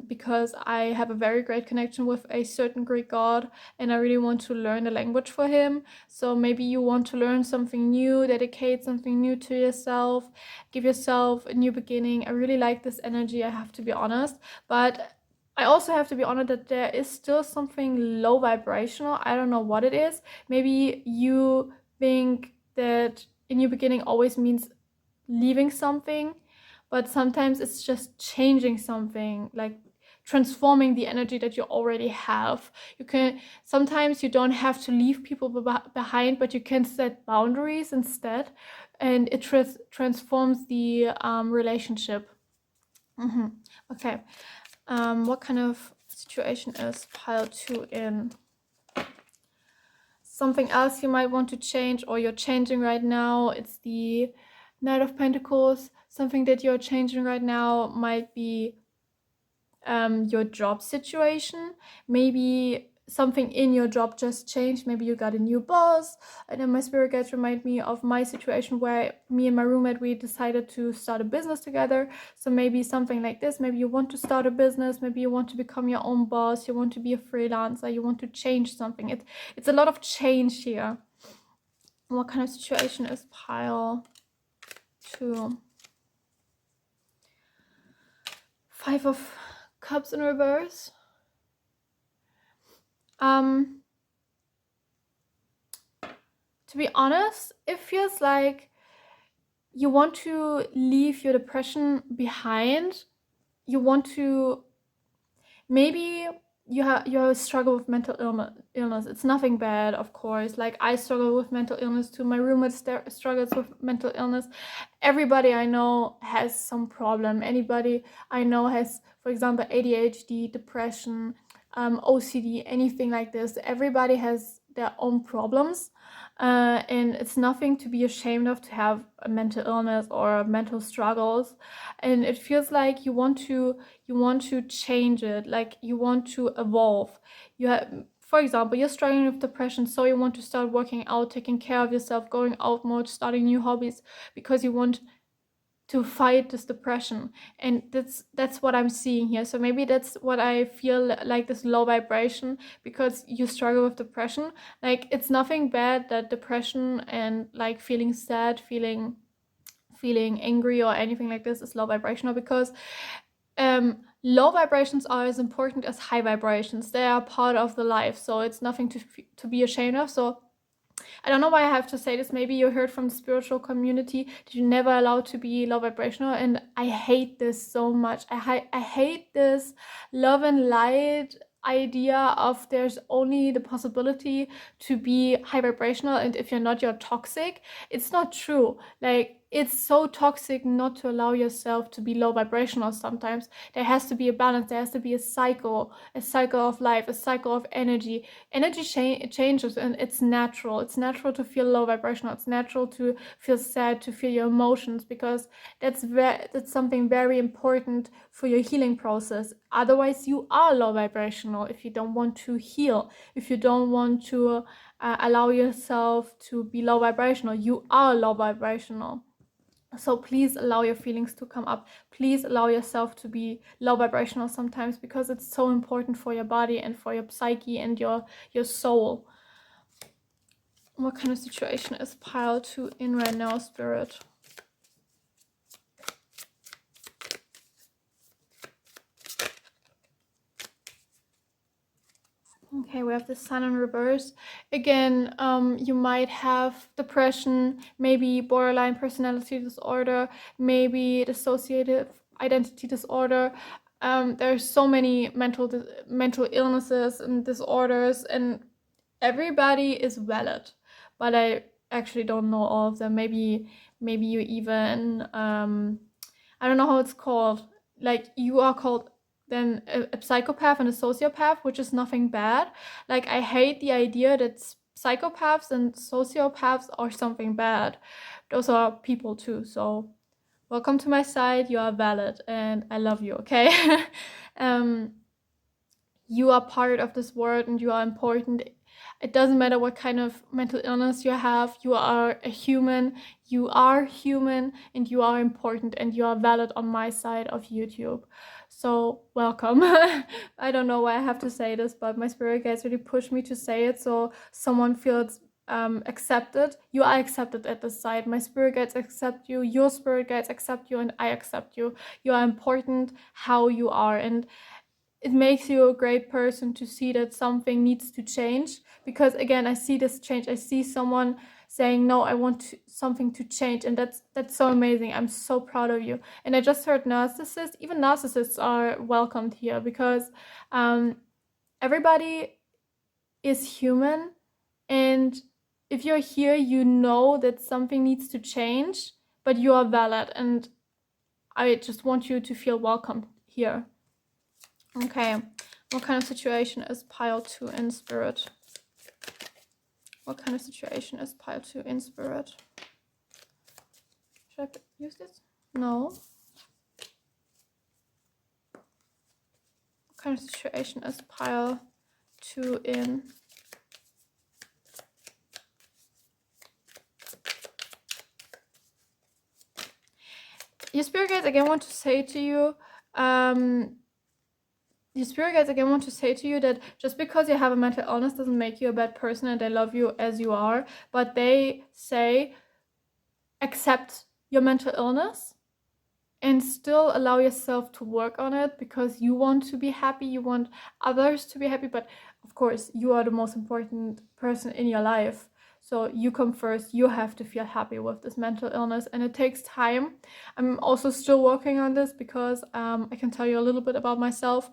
because I have a very great connection with a certain Greek god, and I really want to learn the language for him. So maybe you want to learn something new, dedicate something new to yourself, give yourself a new beginning. I really like this energy, I have to be honest, but I also have to be honest that there is still something low vibrational. I don't know what it is. Maybe you think that a new beginning always means leaving something, but sometimes it's just changing something, like transforming the energy that you already have. Sometimes you don't have to leave people behind, but you can set boundaries instead, and it transforms the relationship. Okay. What kind of situation is pile 2 in? Something else you might want to change, or you're changing right now. It's the Knight of Pentacles. Something that you're changing right now might be your job situation. Maybe something in your job just changed. Maybe you got a new boss. And then my spirit guides remind me of my situation, where me and my roommate, we decided to start a business together. So maybe something like this. Maybe you want to start a business. Maybe you want to become your own boss. You want to be a freelancer. You want to change something. It's a lot of change here. What kind of situation is pile 2? 5 of Cups in reverse. To be honest, it feels like you want to leave your depression behind. You want to, maybe you have a struggle with mental illness. It's nothing bad, of course. Like, I struggle with mental illness too. My roommate struggles with mental illness. Everybody I know has some problem. Anybody I know has, for example, ADHD, depression, OCD, anything like this. Everybody has their own problems, and it's nothing to be ashamed of to have a mental illness or mental struggles. And it feels like you want to change it, like you want to evolve. You have, for example, you're struggling with depression, so you want to start working out, taking care of yourself, going out more, starting new hobbies, because you want to fight this depression. And that's what I'm seeing here. So maybe that's what I feel like, this low vibration, because you struggle with depression. Like, it's nothing bad that depression and like feeling sad, feeling angry or anything like this is low vibrational, because low vibrations are as important as high vibrations. They are part of the life, so it's nothing to be ashamed of. So I don't know why I have to say this. Maybe you heard from the spiritual community that you're never allowed to be low vibrational, and I hate this so much. I hate this love and light idea of there's only the possibility to be high vibrational, and if you're not, you're toxic. It's not true. Like, it's so toxic not to allow yourself to be low vibrational. Sometimes there has to be a balance. There has to be a cycle of life, a cycle of energy. Changes, and it's natural. It's natural to feel low vibrational. It's natural to feel sad, to feel your emotions, because that's something very important for your healing process. Otherwise, you are low vibrational if you don't want to heal, if you don't want to allow yourself to be low vibrational. You are low vibrational. So please allow your feelings to come up. Please allow yourself to be low vibrational sometimes, because it's so important for your body and for your psyche and your soul. What kind of situation is pile 2 in right now, Spirit? Okay, we have the Sun in reverse. Again, you might have depression, maybe borderline personality disorder, maybe dissociative identity disorder. There's so many mental illnesses and disorders, and everybody is valid. But I actually don't know all of them. Maybe you even I don't know how it's called. Like, you are called then a psychopath and a sociopath, which is nothing bad. Like, I hate the idea that psychopaths and sociopaths are something bad. Those are people too. So welcome to my side. You are valid and I love you, okay? You are part of this world and you are important. It doesn't matter what kind of mental illness you have. You are a human. You are human and you are important and you are valid on my side of YouTube. So welcome. I don't know why I have to say this, but my spirit guides really pushed me to say it, so someone feels accepted. You are accepted at this side. My spirit guides accept you. Your spirit guides accept you, and I accept you. You are important how you are, and it makes you a great person to see that something needs to change. Because again, I see this change. I see someone saying, no, I want something to change, and that's so amazing. I'm so proud of you. And I just heard narcissists. Even narcissists are welcomed here, because everybody is human, and if you're here, you know that something needs to change, but you are valid, and I just want you to feel welcome here. Okay, what kind of situation is pile 2 in spirit? What kind of situation is pile 2 in spirit? Should I use this? No. What kind of situation is pile 2 in? Your spirit guides again want to say to you, your spirit guides again want to say to you that just because you have a mental illness doesn't make you a bad person, and they love you as you are. But they say, accept your mental illness and still allow yourself to work on it, because you want to be happy, you want others to be happy, but of course you are the most important person in your life. So you come first. You have to feel happy with this mental illness, and it takes time. I'm also still working on this, because I can tell you a little bit about myself.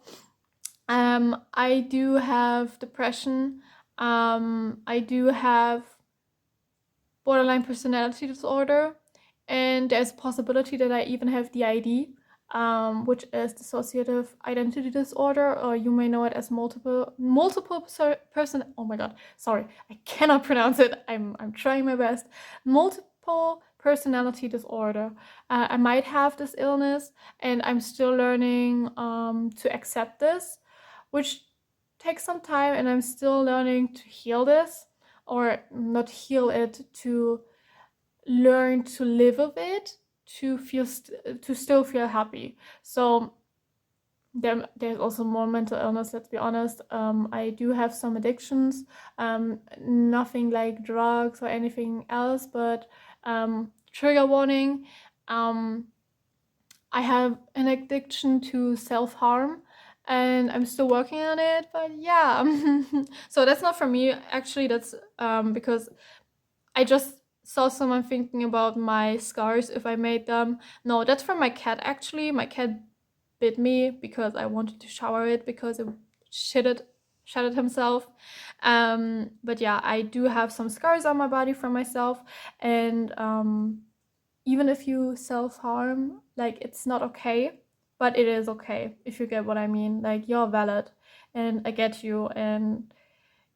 I do have depression. I do have borderline personality disorder, and there's a possibility that I even have DID, which is dissociative identity disorder, or you may know it as multiple person. Oh my god, sorry, I cannot pronounce it. I'm trying my best. Multiple personality disorder. I might have this illness, and I'm still learning to accept this, which takes some time, and I'm still learning to heal this, or not heal it, to learn to live with it, to to still feel happy. So there's also more mental illness, let's be honest. I do have some addictions, nothing like drugs or anything else, but trigger warning, um, I have an addiction to self-harm, and I'm still working on it, but yeah. So that's not for me, actually. That's because I just saw someone thinking about my scars if I made them. No, that's from my cat, actually. My cat bit me because I wanted to shower it because it shitted himself. But yeah, I do have some scars on my body from myself, and even if you self-harm, like, it's not okay, but it is okay, if you get what I mean. Like, you're valid, and I get you, and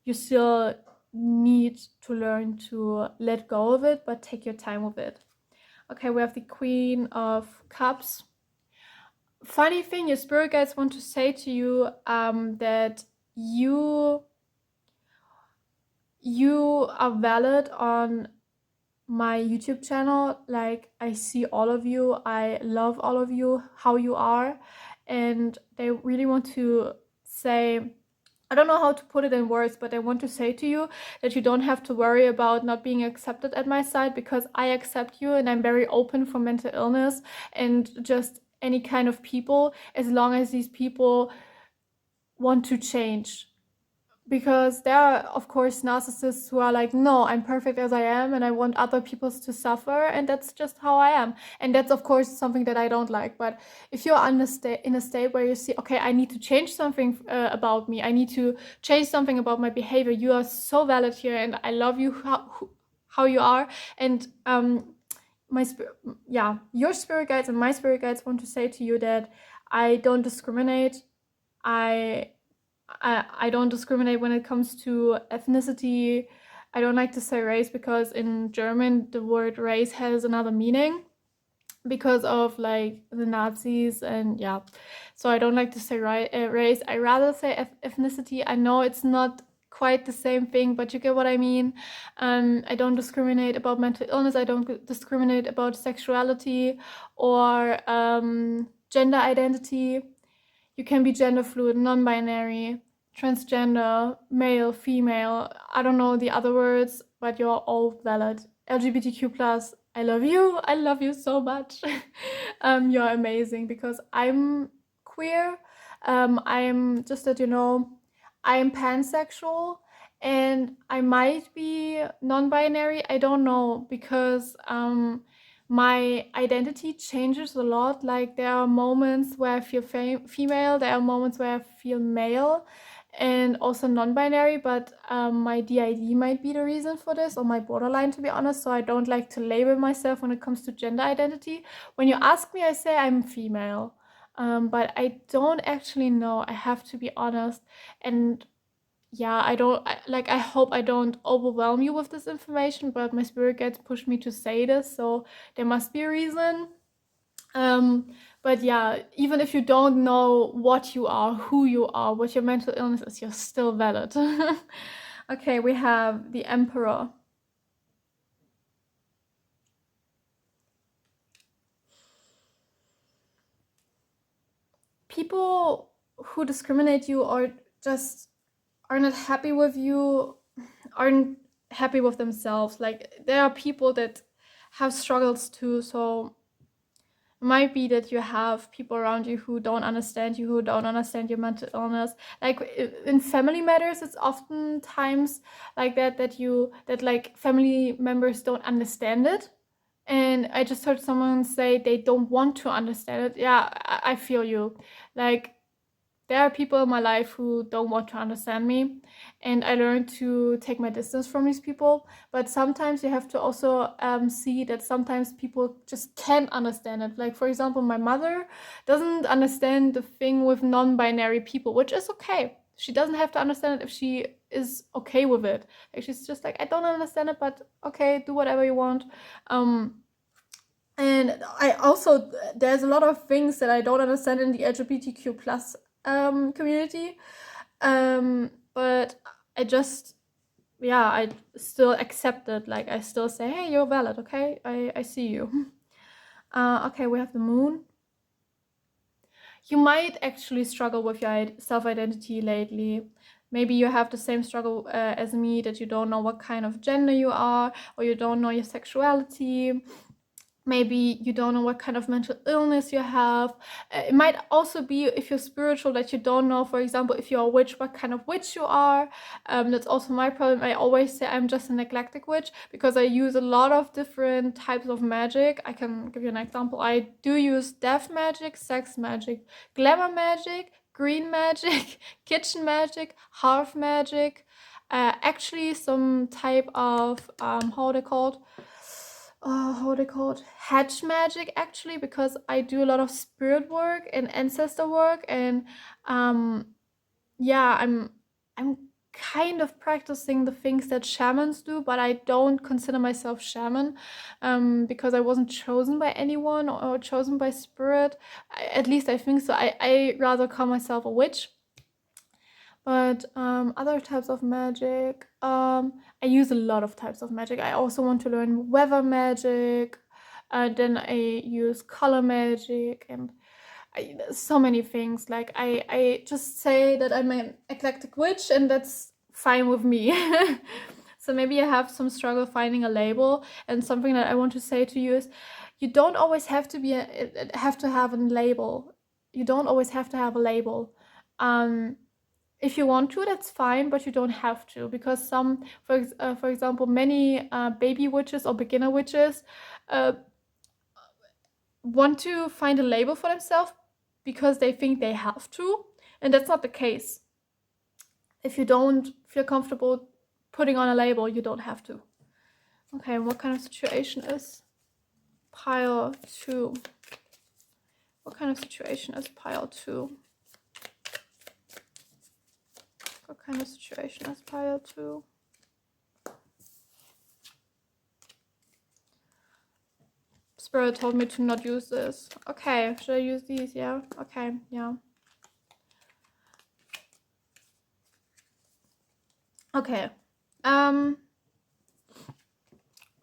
you still need to learn to let go of it, but take your time with it. Okay, we have the Queen of Cups. Funny thing, your spirit guides want to say to you that you are valid on my YouTube channel. Like, I see all of you, I love all of you, how you are, and they really want to say, I don't know how to put it in words, but I want to say to you that you don't have to worry about not being accepted at my side, because I accept you, and I'm very open for mental illness and just any kind of people, as long as these people want to change. Because there are, of course, narcissists who are like, no, I'm perfect as I am, and I want other people to suffer, and that's just how I am. And that's, of course, something that I don't like. But if you're in a state where you see, okay, I need to change something about me, I need to change something about my behavior, you are so valid here, and I love you how you are. And your spirit guides and my spirit guides want to say to you that I don't discriminate. I I don't discriminate when it comes to ethnicity. I don't like to say race because in German the word race has another meaning because of like the Nazis, and yeah. So I don't like to say race. I rather say ethnicity. I know it's not quite the same thing, but you get what I mean. I don't discriminate about mental illness. I don't discriminate about sexuality or gender identity. You can be gender fluid, non-binary, transgender, male, female. I don't know the other words, but you're all valid. LGBTQ plus. I love you. I love you so much. You're amazing, because I'm queer. I'm just that you know, I am pansexual, and I might be non-binary. I don't know, because my identity changes a lot. Like, there are moments where I feel female, there are moments where I feel male, and also non-binary. But my DID might be the reason for this, or my borderline, to be honest. So I don't like to label myself when it comes to gender identity. When you ask me, I say I'm female, but I don't actually know. I have to be honest. And yeah, I hope I don't overwhelm you with this information, but my spirit guides push me to say this, so there must be a reason. Um, but yeah, even if you don't know what you are, who you are, what your mental illness is, you're still valid. Okay, we have the Emperor. People who discriminate you, or just are not happy with you, aren't happy with themselves. Like, there are people that have struggles too, so it might be that you have people around you who don't understand you, who don't understand your mental illness. Like, in family matters, it's oftentimes like that like family members don't understand it. And I just heard someone say they don't want to understand it. Yeah, I feel you. Like, there are people in my life who don't want to understand me, and I learned to take my distance from these people. But sometimes you have to also see that sometimes people just can't understand it. Like, for example, my mother doesn't understand the thing with non-binary people, which is okay. She doesn't have to understand it if she is okay with it. Like, she's just like, I don't understand it, but okay, do whatever you want. And I also, there's a lot of things that I don't understand in the LGBTQ plus community, but I just, yeah, I still accept it. Like, I still say, hey, you're valid, okay, I see you. Okay, we have the moon. You might actually struggle with your self-identity lately. Maybe you have the same struggle as me, that you don't know what kind of gender you are, or you don't know your sexuality. Maybe you don't know what kind of mental illness you have. It might also be, if you're spiritual, that you don't know, for example, if you're a witch, what kind of witch you are. That's also my problem. I always say I'm just an eclectic witch because I use a lot of different types of magic. I can give you an example. I do use death magic, sex magic, glamour magic, green magic, kitchen magic, hearth magic. Actually, some type of how are they called? How are they called? Hedge magic, actually, because I do a lot of spirit work and ancestor work, and yeah, I'm kind of practicing the things that shamans do, but I don't consider myself shaman, because I wasn't chosen by anyone or chosen by spirit. At least I think so. I rather call myself a witch. But other types of magic, I use a lot of types of magic. I also want to learn weather magic. Then I use color magic, and so many things. Like, I just say that I'm an eclectic witch, and that's fine with me. So maybe I have some struggle finding a label. And something that I want to say to you is, you don't always have to have to have a label. You don't always have to have a label. If you want to, that's fine, but you don't have to, because some, for example, many baby witches or beginner witches want to find a label for themselves because they think they have to, and that's not the case. If you don't feel comfortable putting on a label, you don't have to. Okay, what kind of situation is pile 2? What kind of situation is pile 2? What kind of situation is pile 2? Spirit told me to not use this. Okay, should I use these? Yeah. Okay, yeah. Okay.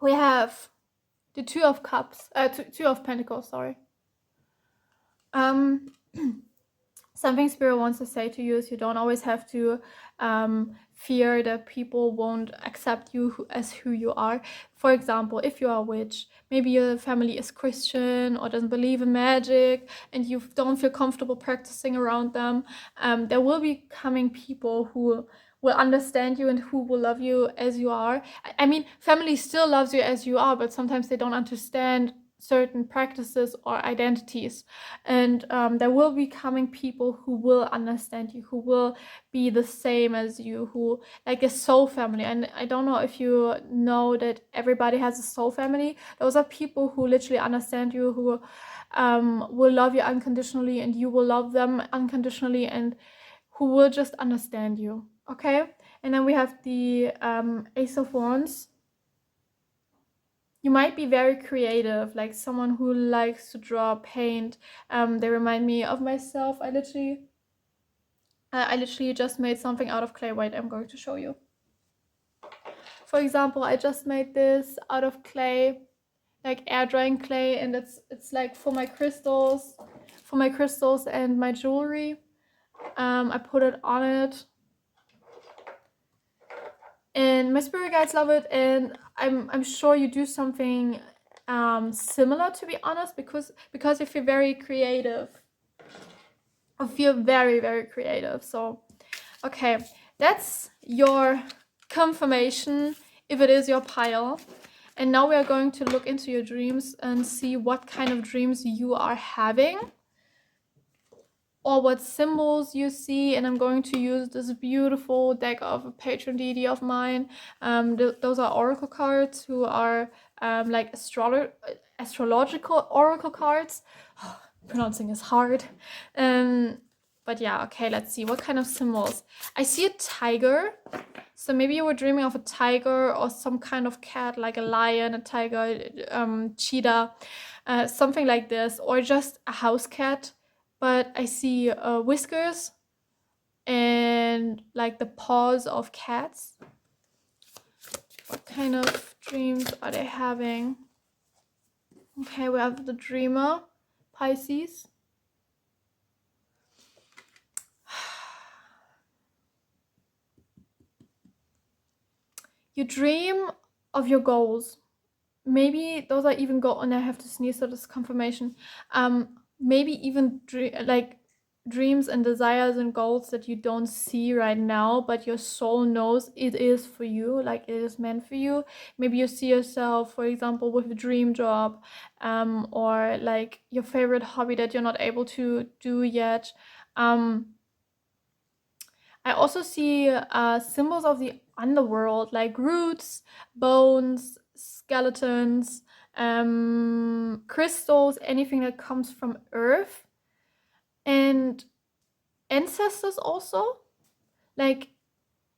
We have the Two of Cups. Two of Pentacles. Sorry. Something Spirit wants to say to you is, you don't always have to fear that people won't accept you as who you are. For example, if you are a witch, maybe your family is Christian or doesn't believe in magic, and you don't feel comfortable practicing around them. There will be coming people who will understand you and who will love you as you are. I mean, family still loves you as you are, but sometimes they don't understand certain practices or identities. And there will be coming people who will understand you, who will be the same as you, who, like a soul family. And I don't know if you know that everybody has a soul family. Those are people who literally understand you, who will love you unconditionally, and you will love them unconditionally, and who will just understand you. Okay, and then we have the Ace of Wands. You might be very creative, like someone who likes to draw, paint. They remind me of myself. I literally just made something out of clay. Wait, I'm going to show you. For example, I just made this out of clay, like air drying clay, and it's like for my crystals and my jewelry. I put it on it, and my spirit guides love it, and I'm sure you do something similar, to be honest, because you feel very creative. I feel very, very creative. So okay, that's your confirmation if it is your pile. And now we are going to look into your dreams and see what kind of dreams you are having. or what symbols you see. And I'm going to use this beautiful deck of a patron deity of mine. Those are oracle cards who are like astrological oracle cards. Pronouncing is hard. But yeah, okay, let's see. What kind of symbols? I see a tiger. So maybe you were dreaming of a tiger or some kind of cat, like a lion, a tiger, cheetah, something like this, or just a house cat. But I see whiskers and like the paws of cats. What kind of dreams are they having? Okay, we have the dreamer, Pisces. You dream of your goals. Maybe those are even goals, and I have to sneeze, so this is confirmation. Maybe even dreams and desires and goals that you don't see right now, but your soul knows it is for you, like it is meant for you. Maybe you see yourself, for example, with a dream job, or like your favorite hobby that you're not able to do yet. I also see symbols of the underworld, like roots, bones, skeletons, crystals, anything that comes from earth, and ancestors also, like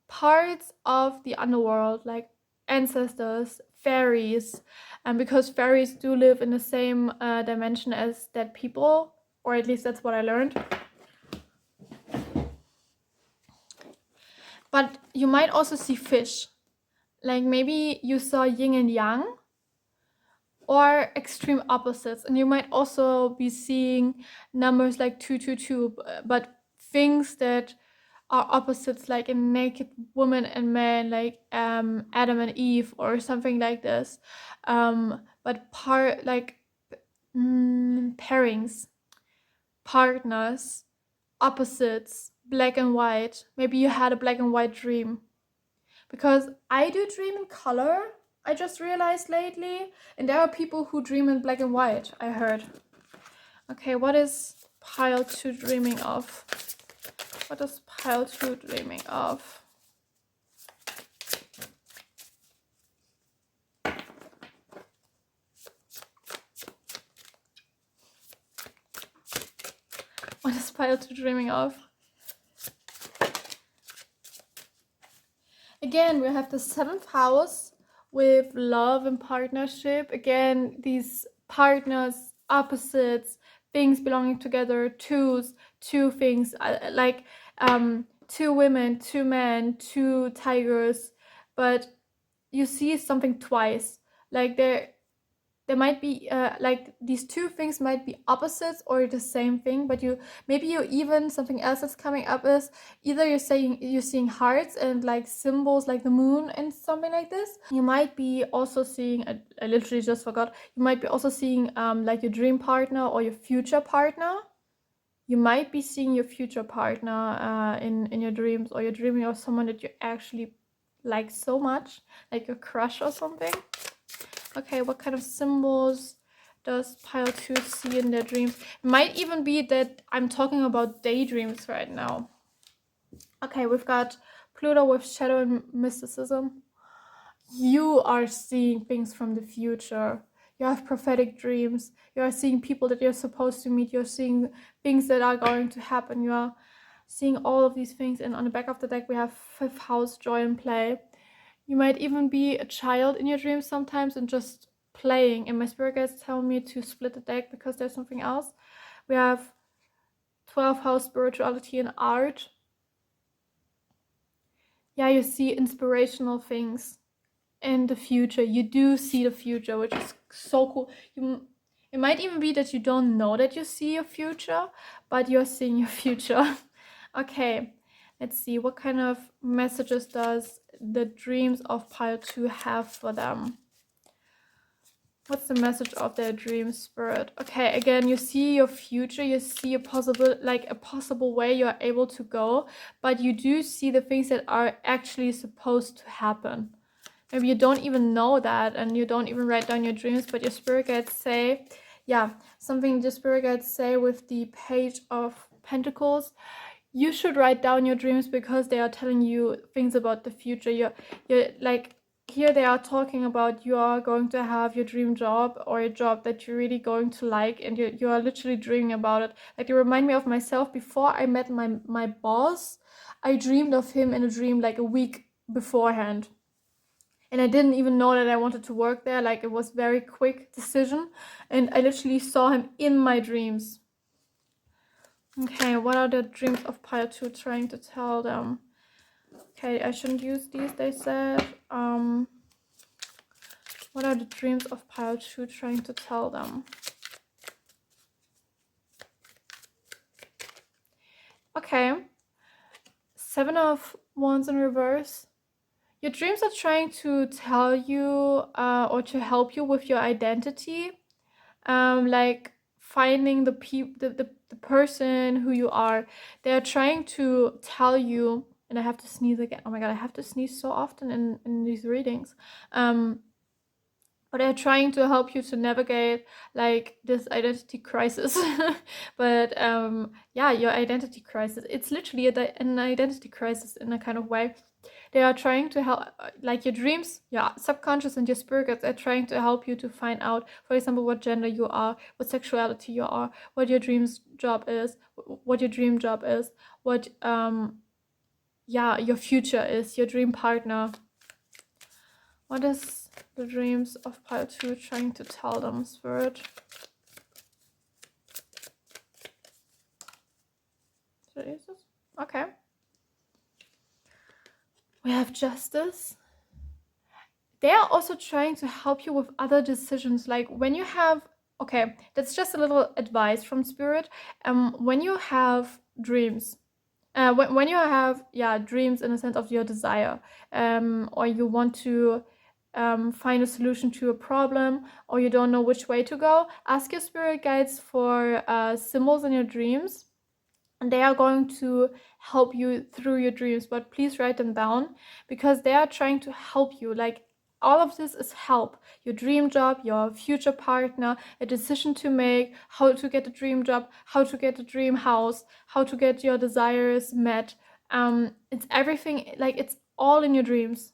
parts of the underworld, like ancestors, fairies, and because fairies do live in the same dimension as dead people, or at least that's what I learned. But you might also see fish. Like maybe you saw yin and yang or extreme opposites. And you might also be seeing numbers like 222, but things that are opposites, like a naked woman and man, like Adam and Eve or something like this. But pairings, partners, opposites, black and white. Maybe you had a black and white dream. Because I do dream in color, I just realized lately. And there are people who dream in black and white, I heard. Okay, what is pile 2 dreaming of? What is pile 2 dreaming of? What is pile 2 dreaming of? Again, we have the 7th house with love and partnership. Again, these partners, opposites, things belonging together, two things, like 2 women, 2 men, 2 tigers. But you see something twice. Like there might be like these 2 things might be opposites or the same thing, but maybe even something else that's coming up is either you're seeing hearts and like symbols like the moon and something like this. You might be also seeing, I literally just forgot, you might be also seeing like your dream partner or your future partner. You might be seeing your future partner in your dreams, or you're dreaming of someone that you actually like so much, like your crush or something. Okay, what kind of symbols does pile 2 see in their dreams? It might even be that I'm talking about daydreams right now. Okay, we've got Pluto with shadow and mysticism. You are seeing things from the future. You have prophetic dreams. You are seeing people that you're supposed to meet. You're seeing things that are going to happen. You are seeing all of these things. And on the back of the deck, we have 5th house, joy and play. You might even be a child in your dreams sometimes and just playing. And my spirit guides tell me to split the deck because there's something else. We have 12th house, spirituality and art. Yeah, you see inspirational things in the future. You do see the future, which is so cool. It might even be that you don't know that you see your future, but you're seeing your future. Okay, let's see. What kind of messages does the dreams of pile 2 have for them? What's the message of their dream spirit? Okay, again, you see your future, you see a possible way you are able to go, but you do see the things that are actually supposed to happen. Maybe you don't even know that and you don't even write down your dreams, but your spirit guides say, yeah, something the spirit guides say with the page of Pentacles, you should write down your dreams because they are telling you things about the future. You're like, here they are talking about you are going to have your dream job or a job that you're really going to like, and you are literally dreaming about it. Like, they remind me of myself. Before I met my boss, I dreamed of him in a dream like a week beforehand. And I didn't even know that I wanted to work there. Like, it was very quick decision, and I literally saw him in my dreams. Okay, what are the dreams of pile 2 trying to tell them? Okay, I shouldn't use these, they said. What are the dreams of pile 2 trying to tell them? Okay, 7 of Wands in reverse. Your dreams are trying to tell you or to help you with your identity. Like finding the person who you are. They're trying to tell you, and I have to sneeze again. Oh my god, I have to sneeze so often in these readings. But they're trying to help you to navigate like this identity crisis. But yeah, your identity crisis. It's literally an identity crisis in a kind of way. They are trying to help, like your dreams, your subconscious and your spirit guides are trying to help you to find out, for example, what gender you are, what sexuality you are, what your dreams job is, what your dream job is, what yeah, your future is, your dream partner. What is the dreams of pile 2 trying to tell them, Spirit? Jesus. Okay. We have Justice. They are also trying to help you with other decisions. Like when you have, okay, that's just a little advice from Spirit. When you have dreams, when you have, yeah, dreams in the sense of your desire, or you want to find a solution to a problem, or you don't know which way to go, ask your spirit guides for symbols in your dreams, and they are going to help you through your dreams. But please write them down because they are trying to help you. Like, all of this is help. Your dream job, your future partner, a decision to make, how to get a dream job, how to get a dream house, how to get your desires met. It's everything, like it's all in your dreams.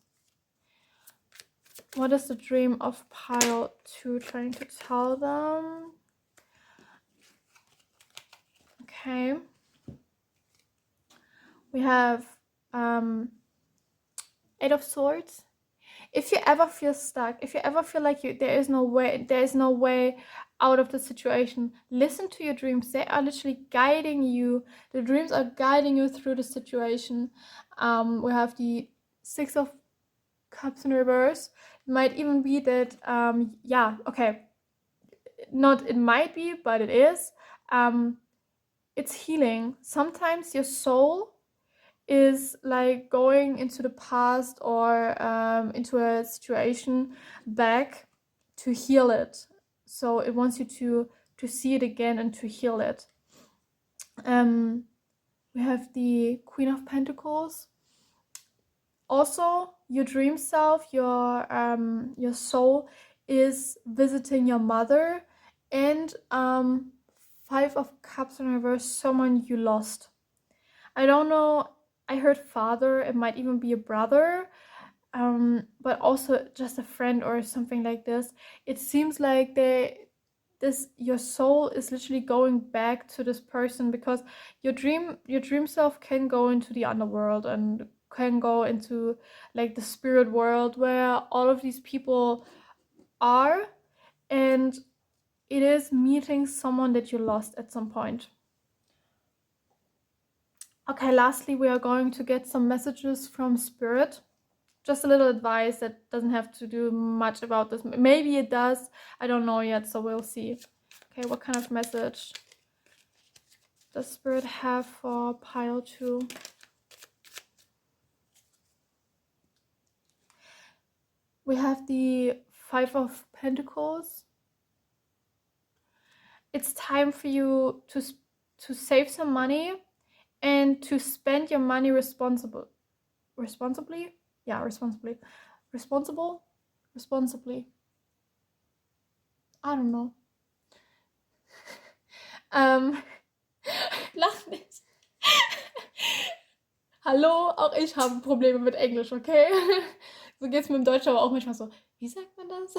What is the dream of pile 2 trying to tell them? Okay. We have 8 of Swords. If you ever feel stuck, if you ever feel like there is no way out of the situation, listen to your dreams. They are literally guiding you. The dreams are guiding you through the situation. We have the 6 of Cups in reverse. It might even be that yeah, okay, not it might be, but it is. It's healing. Sometimes your soul is like going into the past or into a situation back to heal it. So it wants you to see it again and to heal it. We have the Queen of Pentacles. Also, your dream self, your soul is visiting your mother, and 5 of Cups in reverse, someone you lost. I don't know. I heard father. It might even be a brother, but also just a friend or something like this. It seems like your soul is literally going back to this person because your dream self can go into the underworld and can go into like the spirit world where all of these people are, and it is meeting someone that you lost at some point. Okay, lastly, we are going to get some messages from Spirit. Just a little advice that doesn't have to do much about this. Maybe it does. I don't know yet, so we'll see. Okay, what kind of message does Spirit have for pile 2? We have the 5 of Pentacles. It's time for you to save some money and to spend your money responsibly. Yeah, responsibly. Responsibly. I don't know. Lach nicht. Hallo, auch ich habe Probleme mit Englisch, okay? So geht's mir im Deutschen aber auch manchmal so, wie sagt man das?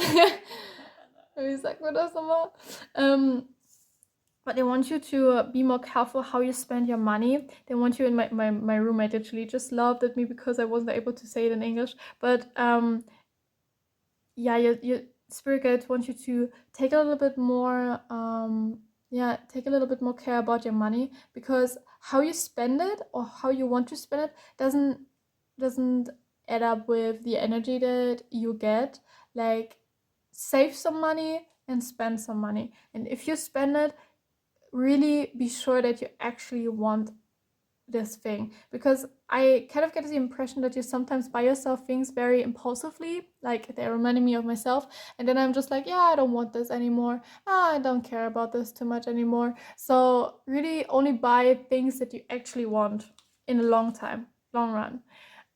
Wie sagt man das nochmal? But they want you to be more careful how you spend your money. They want you, and my roommate literally just laughed at me because I wasn't able to say it in English. But yeah, your spirit guides want you to take a little bit more take a little bit more care about your money, because how you spend it or how you want to spend it doesn't add up with the energy that you get. Like, save some money and spend some money, and if you spend it, really be sure that you actually want this thing, because I kind of get the impression that you sometimes buy yourself things very impulsively, like they're reminding me of myself, and then I'm just like, yeah, I don't want this anymore. I don't care about this too much anymore. So really only buy things that you actually want in a long run.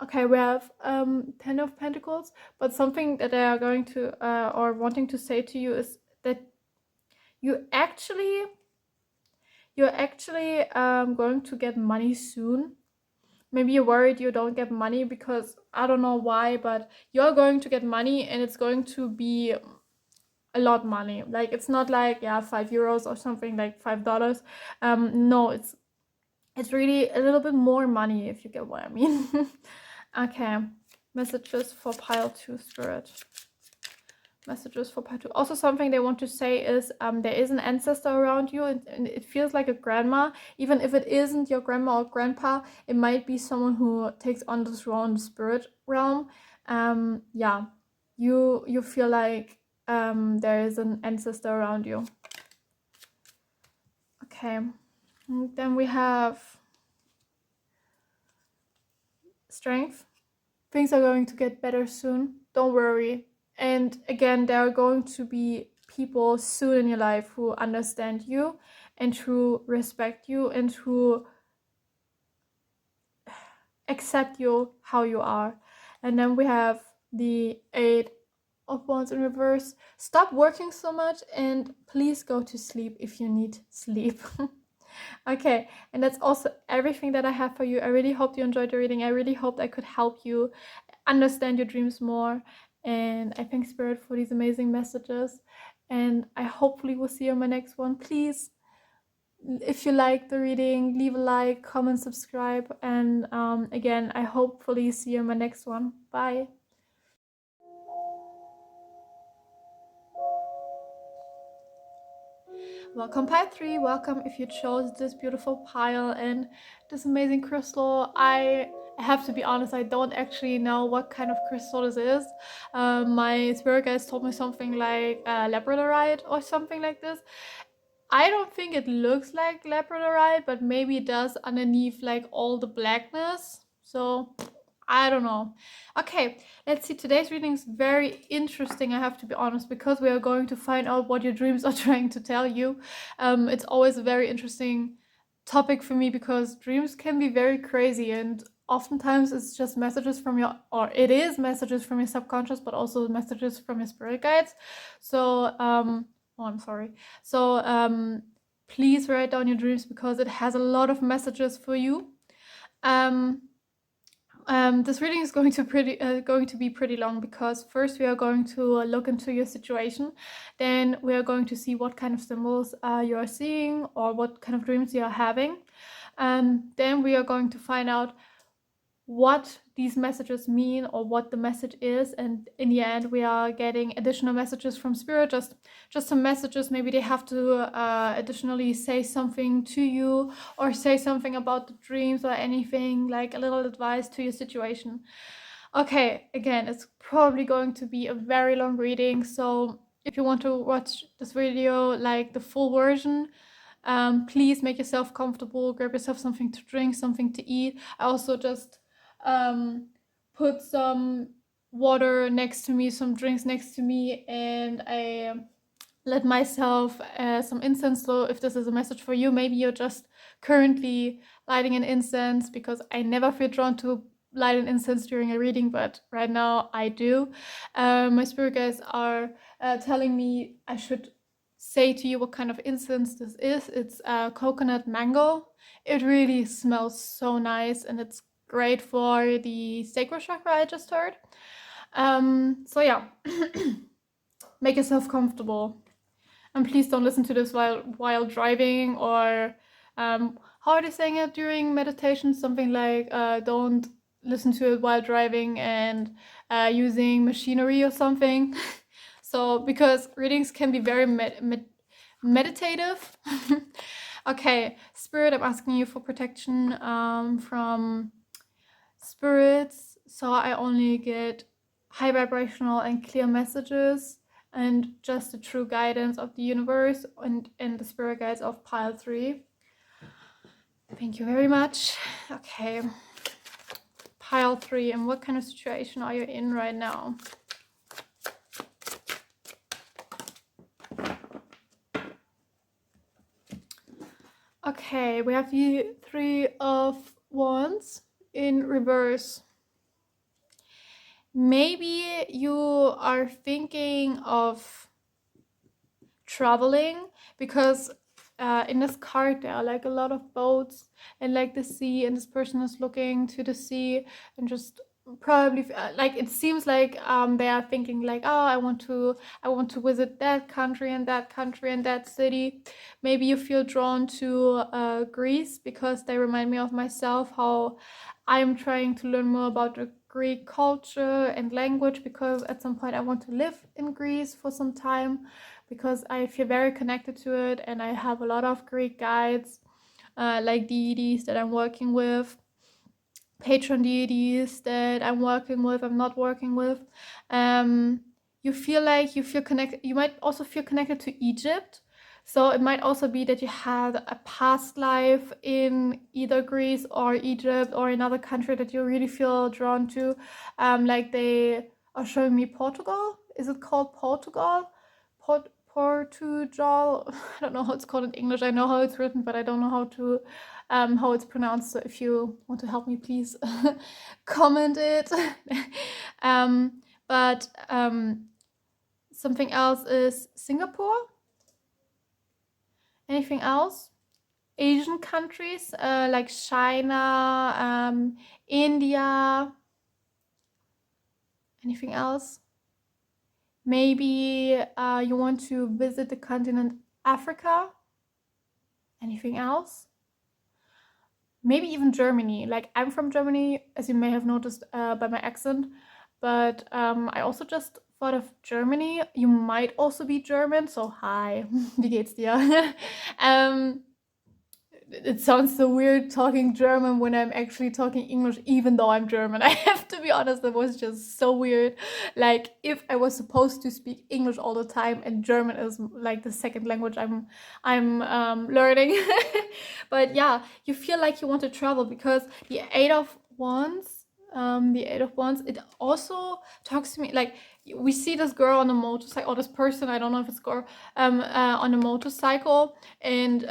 Okay, we have 10 of Pentacles, but something that they are going to or wanting to say to you is that you're actually going to get money soon. Maybe you're worried you don't get money because I don't know why, but you're going to get money, and it's going to be a lot money. Like, it's not like, yeah, €5 or something, like $5. No, it's really a little bit more money, if you get what I mean. Okay, messages for pile 2 spirit. Messages for part 2. Also, something they want to say is there is an ancestor around you, and it feels like a grandma. Even if it isn't your grandma or grandpa, it might be someone who takes on this role in the spirit realm. Yeah, you feel like there is an ancestor around you. Okay, and then we have strength. Things are going to get better soon. Don't worry. And again, there are going to be people soon in your life who understand you and who respect you and who accept you how you are. And then we have the 8 of Wands in reverse. Stop working so much and please go to sleep if you need sleep. Okay, and that's also everything that I have for you. I really hope you enjoyed the reading. I really hoped I could help you understand your dreams more, and I thank Spirit for these amazing messages, and I hopefully will see you on my next one. Please, if you like the reading, leave a like, comment, subscribe, and again, I hopefully see you on my next one. Bye. Welcome pile 3, welcome if you chose this beautiful pile and this amazing crystal. I have to be honest, I don't actually know what kind of crystal this is. My spirit guides told me something like labradorite or something like this. I don't think it looks like labradorite, but maybe it does underneath like all the blackness. So I don't know. Okay, let's see. Today's reading is very interesting, I have to be honest, because we are going to find out what your dreams are trying to tell you. It's always a very interesting topic for me because dreams can be very crazy, and oftentimes it's just messages from your, or it is messages from your subconscious, but also messages from your spirit guides. So, oh, I'm sorry. So, please write down your dreams because it has a lot of messages for you. This reading is going to be pretty long because first we are going to look into your situation, then we are going to see what kind of symbols you are seeing or what kind of dreams you are having, then we are going to find out what these messages mean or what the message is, and in the end we are getting additional messages from spirit, just some messages. Maybe they have to additionally say something to you or say something about the dreams or anything, like a little advice to your situation. Okay, again, it's probably going to be a very long reading, so if you want to watch this video like the full version, please make yourself comfortable, grab yourself something to drink, something to eat. I also just put some water next to me, some drinks next to me, and I lit myself some incense. So if this is a message for you, maybe you're just currently lighting an incense, because I never feel drawn to light an incense during a reading, but right now I do. My spirit guides are telling me I should say to you what kind of incense this is. It's coconut mango, It really smells so nice, and it's great for the sacral chakra, I just heard. So yeah, make yourself comfortable. And please don't listen to this while driving, or how are they saying it during meditation? Something like don't listen to it while driving and using machinery or something. So because readings can be very meditative. Okay, Spirit, I'm asking you for protection from spirits. So I only get high vibrational and clear messages, and just the true guidance of the universe and the spirit guides of pile 3. Thank you very much. Okay. Pile 3, and what kind of situation are you in right now? Okay, we have the 3 of Wands in reverse. Maybe you are thinking of traveling, because in this card there are like a lot of boats and like the sea, and this person is looking to the sea and just probably like it seems like they are thinking like, oh, I want to visit that country and that country and that city. Maybe you feel drawn to Greece, because they remind me of myself, how I'm trying to learn more about the Greek culture and language, because at some point I want to live in Greece for some time, because I feel very connected to it, and I have a lot of Greek guides, like deities that I'm working with, patron deities that I'm not working with. You feel connected. You might also feel connected to Egypt. So it might also be that you had a past life in either Greece or Egypt or another country that you really feel drawn to. Like they are showing me Portugal. Is it called Portugal? Portugal. I don't know how it's called in English. I know how it's written, but I don't know how it's pronounced. So if you want to help me, please comment it. But something else is Singapore. Anything else? Asian countries like China, India. Anything else? Maybe you want to visit the continent Africa. Anything else? Maybe even Germany. Like, I'm from Germany, as you may have noticed by my accent, but I also just thought of Germany. You might also be German, so hi, wie geht's dir? It sounds so weird talking German when I'm actually talking English, even though I'm German. I have to be honest, it was just so weird. Like, if I was supposed to speak English all the time and German is like the second language I'm learning. But yeah, you feel like you want to travel, because the Eight of Wands, it also talks to me like, we see this girl on a motorcycle, or this person, I don't know if it's girl, on a motorcycle, and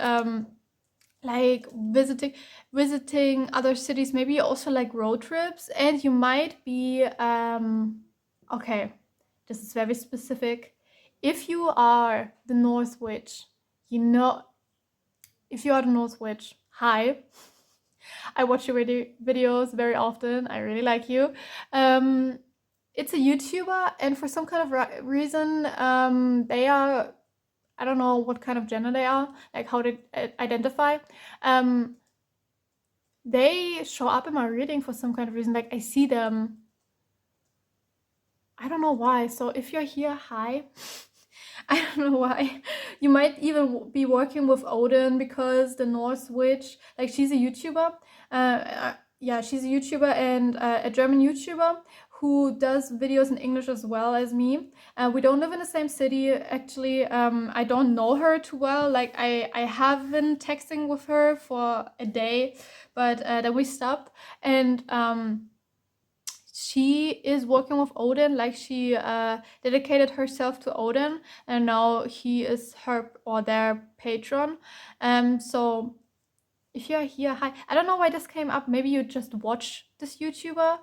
like visiting other cities, maybe also like road trips, and you might be okay, this is very specific. If you are the North Witch, if you are the North Witch, hi. I watch your videos very often. I really like you. It's a YouTuber, and for some kind of reason, they are, I don't know what kind of gender they are, like how they identify. They show up in my reading for some kind of reason. Like, I see them. I don't know why. So if you're here, hi. I don't know why. You might even be working with Odin, because the Norse Witch, like, she's a YouTuber. Yeah, she's a YouTuber, and a German YouTuber who does videos in English as well as me. We don't live in the same city, actually. I don't know her too well. Like, I have been texting with her for a day, but then we stopped. And she is working with Odin, like she dedicated herself to Odin, and now he is her or their patron. So if you're here, hi. I don't know why this came up. Maybe you just watch this YouTuber.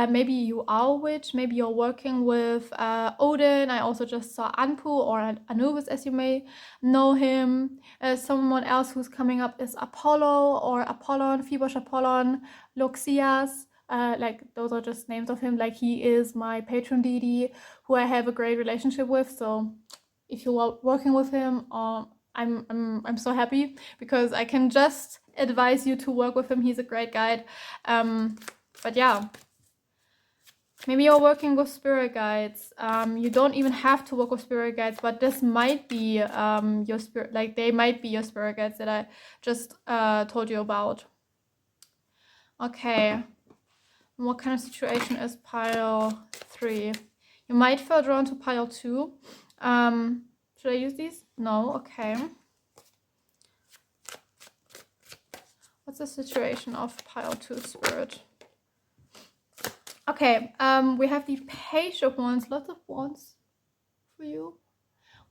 Maybe you are a witch, maybe you're working with Odin. I also just saw Anpu, or Anubis as you may know him. Someone else who's coming up is Apollo or Apollon, Phoebus Apollon, Loxias. Like those are just names of him. Like he is my patron deity who I have a great relationship with. So if you are working with him, I'm so happy because I can just advise you to work with him. He's a great guide. But yeah, maybe you're working with spirit guides. You don't even have to work with spirit guides, but this might be your spirit, like they might be your spirit guides that I just told you about. Okay, what kind of situation is pile 3? You might feel drawn to pile 2. Should I use these? No, okay. What's the situation of pile 2 spirit? Okay, we have the Page of Wands, lots of wands for you.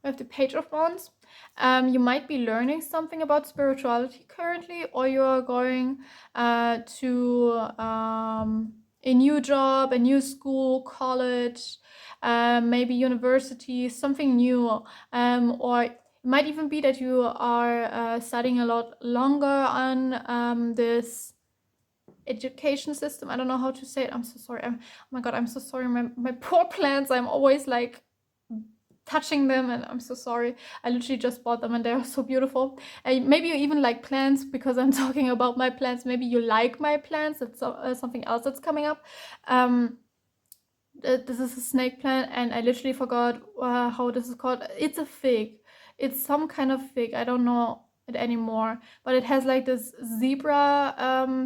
We have the Page of Wands. You might be learning something about spirituality currently, or you are going to a new job, a new school, college, maybe university, something new, or it might even be that you are studying a lot longer on this education system. I don't know how to say it. I'm so sorry. Oh my god, I'm so sorry. My poor plants. I'm always like touching them, and I'm so sorry. I literally just bought them and they're so beautiful. Maybe you even like plants because I'm talking about my plants. Maybe you like my plants. It's something else that's coming up. This is a snake plant, and I literally forgot how this is called. It's a fig. It's some kind of fig. I don't know it anymore, but it has like this zebra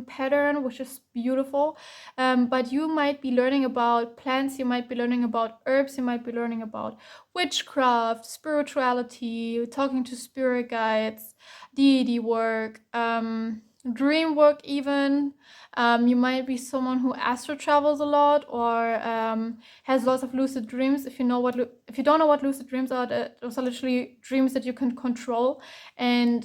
pattern, which is beautiful. But you might be learning about plants, you might be learning about herbs, you might be learning about witchcraft, spirituality, talking to spirit guides, deity work, dream work even. You might be someone who astral travels a lot, or has lots of lucid dreams. If you don't know what lucid dreams are, those are literally dreams that you can control, and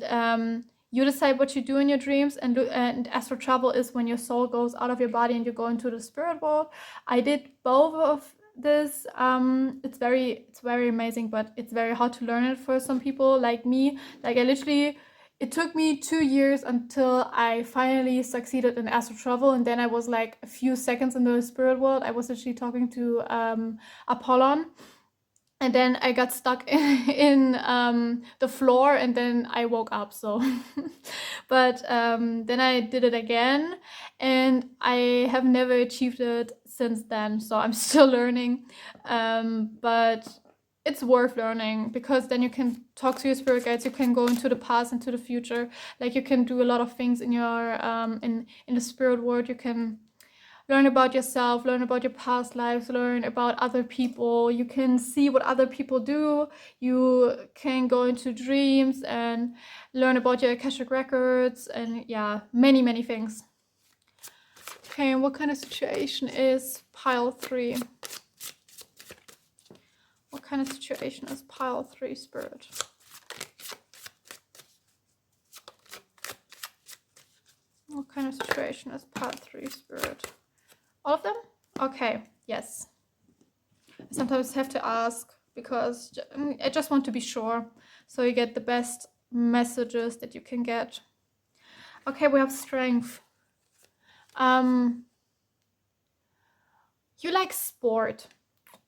you decide what you do in your dreams. And astral travel is when your soul goes out of your body and you go into the spirit world. I did both of this. It's very amazing, but it's very hard to learn it for some people like me. Like it took me 2 years until I finally succeeded in astral travel, and then I was like a few seconds in the spirit world. I was actually talking to Apollon, and then I got stuck in the floor, and then I woke up. So, but then I did it again, and I have never achieved it since then. So I'm still learning, but it's worth learning because then you can talk to your spirit guides. You can go into the past, into the future. Like you can do a lot of things in your in the spirit world. You can learn about yourself, learn about your past lives, learn about other people. You can see what other people do. You can go into dreams and learn about your Akashic records, and yeah, many things. Okay, and what kind of situation is pile 3? What kind of situation is pile 3 spirit? What kind of situation is pile 3 spirit? All of them? Okay, yes. I sometimes have to ask because I just want to be sure, so you get the best messages that you can get. Okay, we have strength. You like sport,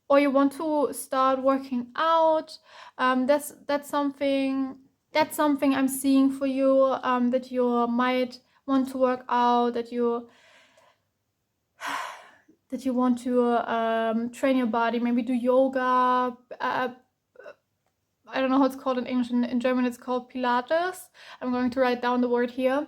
or you want to start working out. That's something I'm seeing for you, that you might want to work out, that you want to train your body, maybe do yoga. I don't know how it's called in English. In German it's called Pilates. I'm going to write down the word here.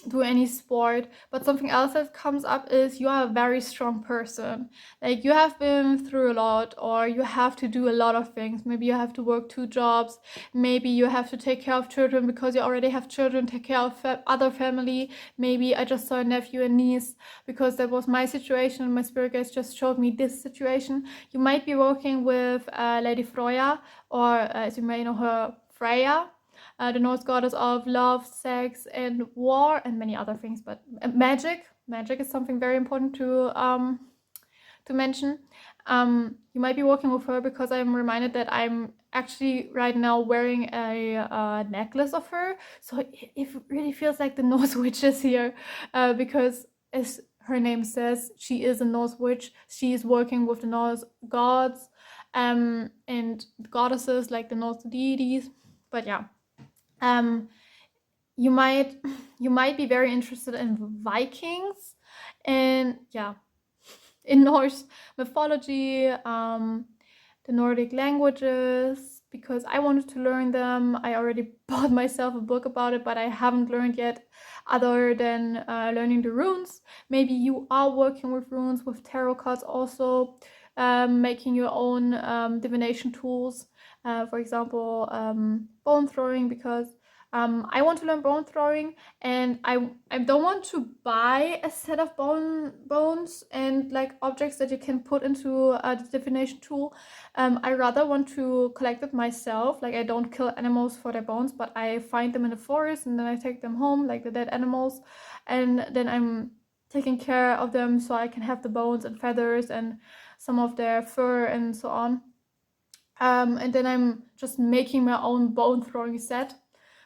Do any sport. But something else that comes up is you are a very strong person. Like you have been through a lot, or you have to do a lot of things. Maybe you have to work 2 jobs. Maybe you have to take care of children because you already have children, take care of other family. Maybe I just saw a nephew and niece because that was my situation. My spirit guides just showed me this situation. You might be working with Lady Freya, or as you may know her, Freya. the Norse goddess of love, sex, and war, and many other things. But magic is something very important to mention. You might be working with her because I'm reminded that I'm actually right now wearing a necklace of her. So it really feels like the Norse witches here, because as her name says, she is a Norse witch. She is working with the Norse gods and goddesses, like the Norse deities. But yeah, you might be very interested in Vikings, and yeah, in Norse mythology, the Nordic languages, because I wanted to learn them. I already bought myself a book about it, but I haven't learned yet, other than learning the runes. Maybe you are working with runes, with tarot cards also, making your own divination tools. For example, bone throwing, because I want to learn bone throwing, and I don't want to buy a set of bones and like objects that you can put into a divination tool. I rather want to collect it myself. Like, I don't kill animals for their bones, but I find them in the forest and then I take them home, like the dead animals, and then I'm taking care of them so I can have the bones and feathers and some of their fur and so on. And then I'm just making my own bone throwing set.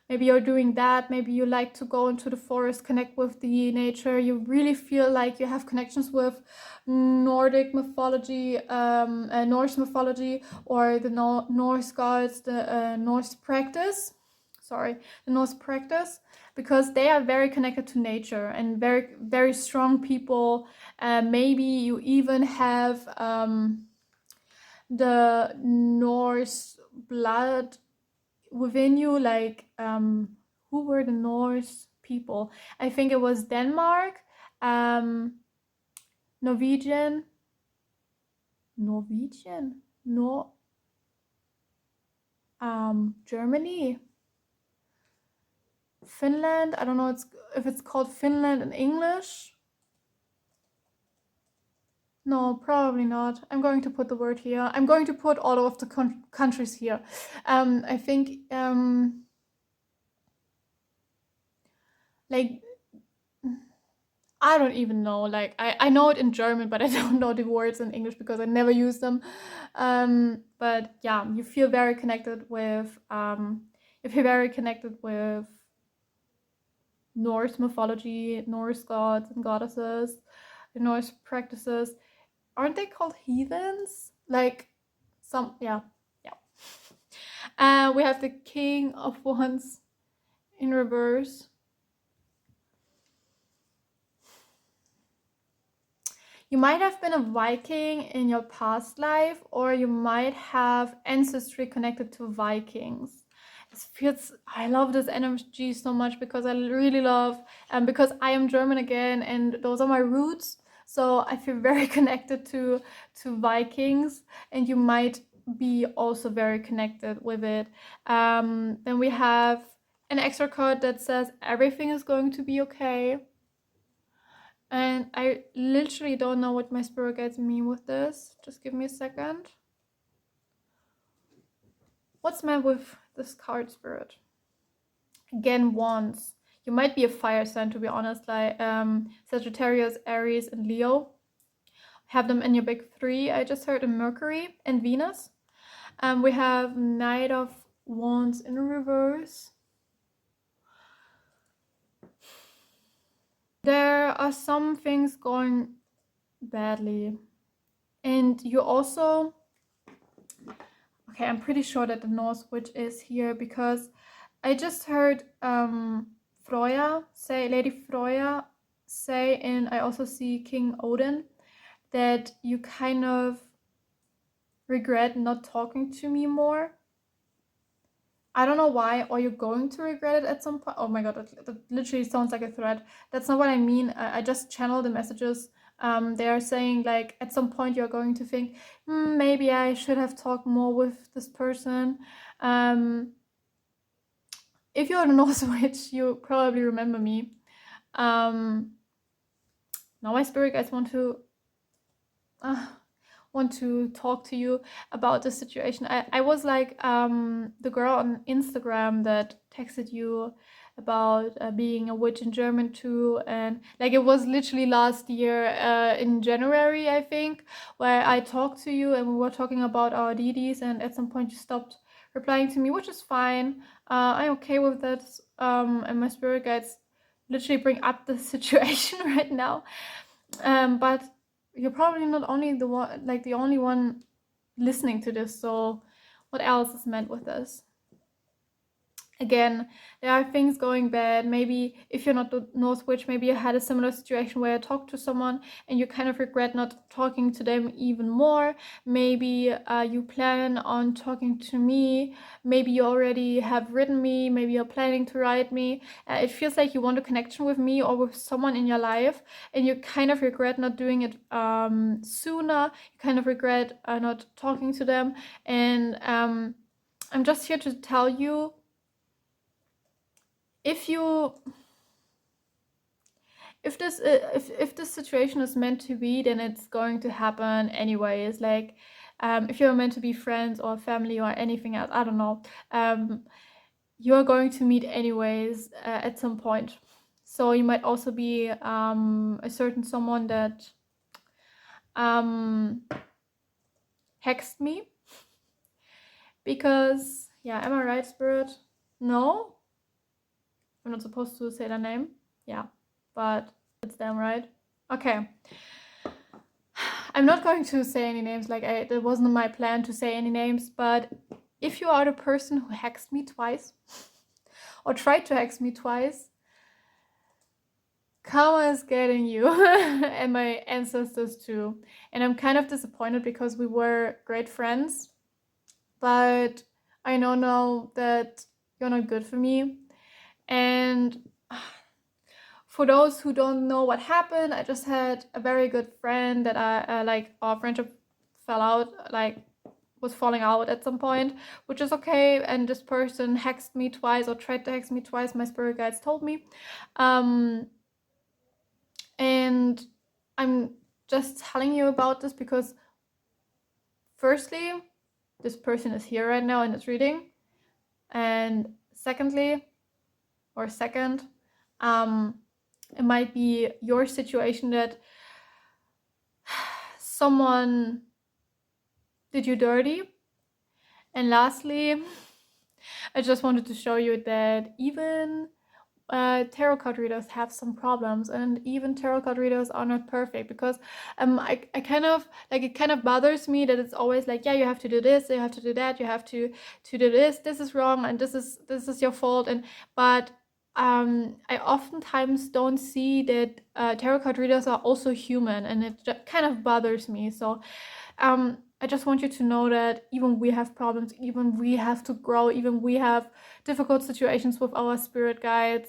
Maybe you're doing that. Maybe you like to go into the forest, connect with the nature. You really feel like you have connections with Nordic mythology, Norse mythology, or the Norse gods, the Norse practice. The Norse practice, because they are very connected to nature and very, very strong people. Maybe you even have the Norse blood within you, like who were the Norse people? I think it was Denmark, Norwegian, no, Germany, Finland. I don't know if it's called Finland in English. No, probably not. I'm going to put the word here. I'm going to put all of the countries here. I think like, I don't even know. Like, I know it in German, but I don't know the words in English because I never use them. But yeah, you feel very connected with Norse mythology, Norse gods and goddesses, the Norse practices. Aren't they called heathens? Like, yeah. We have the King of Wands in reverse. You might have been a Viking in your past life, or you might have ancestry connected to Vikings. I love this energy so much because I really love, because I am German again, and those are my roots. So I feel very connected to Vikings, and you might be also very connected with it. Then we have an extra card that says everything is going to be okay. And I literally don't know what my spirit guides mean with this. Just give me a second. What's meant with this card, Spirit? Again, Wands. You might be a fire sign, to be honest, like Sagittarius, Aries, and Leo. Have them in your big three. I just heard a Mercury and Venus. We have Knight of Wands in reverse. There are some things going badly. And you also... Okay, I'm pretty sure that the Norse witch is here because I just heard Lady Freya say, and I also see King Odin, that you kind of regret not talking to me more. I don't know why, or you're going to regret it at some point. Oh my god, that literally sounds like a threat. That's not what I mean. I just channel the messages. They are saying, like, at some point you're going to think, maybe I should have talked more with this person. If you're a Norse witch, you probably remember me. Now my spirit guides want to want to talk to you about this situation. I was like the girl on Instagram that texted you about being a witch in German too, and like it was literally last year in January, I think, where I talked to you and we were talking about our deities, and at some point you stopped replying to me, which is fine. I'm okay with that, and my spirit guides literally bring up the situation right now. But you're probably not only the one, like the only one listening to this. So what else is meant with this? Again, there are things going bad. Maybe if you're not the North Witch, maybe you had a similar situation where you talked to someone and you kind of regret not talking to them even more. Maybe you plan on talking to me. Maybe you already have written me. Maybe you're planning to write me. It feels like you want a connection with me or with someone in your life, and you kind of regret not doing it sooner. You kind of regret not talking to them. And I'm just here to tell you, if this situation is meant to be, then it's going to happen anyways. Like if you're meant to be friends or family or anything else, I don't know, you're going to meet anyways at some point. So you might also be a certain someone that hexed me, because yeah, am I right, Spirit? No, I'm not supposed to say their name. Yeah, but it's them, right? Okay. I'm not going to say any names, like it wasn't my plan to say any names, but if you are the person who hexed me twice or tried to hex me twice, karma is getting you and my ancestors too. And I'm kind of disappointed because we were great friends, but I know now that you're not good for me. And for those who don't know what happened, I just had a very good friend that I like, our friendship fell out, like was falling out at some point, which is okay. And this person hexed me twice or tried to hex me twice, my spirit guides told me. And I'm just telling you about this because firstly, this person is here right now in this reading. And secondly, it might be your situation that someone did you dirty. And lastly, I just wanted to show you that even tarot card readers have some problems, and even tarot card readers are not perfect, because I kind of like, it kind of bothers me that it's always like, yeah, you have to do this, you have to do that, you have to do this is wrong, and this is your fault. And but I oftentimes don't see that tarot card readers are also human, and it just kind of bothers me. So I just want you to know that even we have problems, even we have to grow, even we have difficult situations with our spirit guides,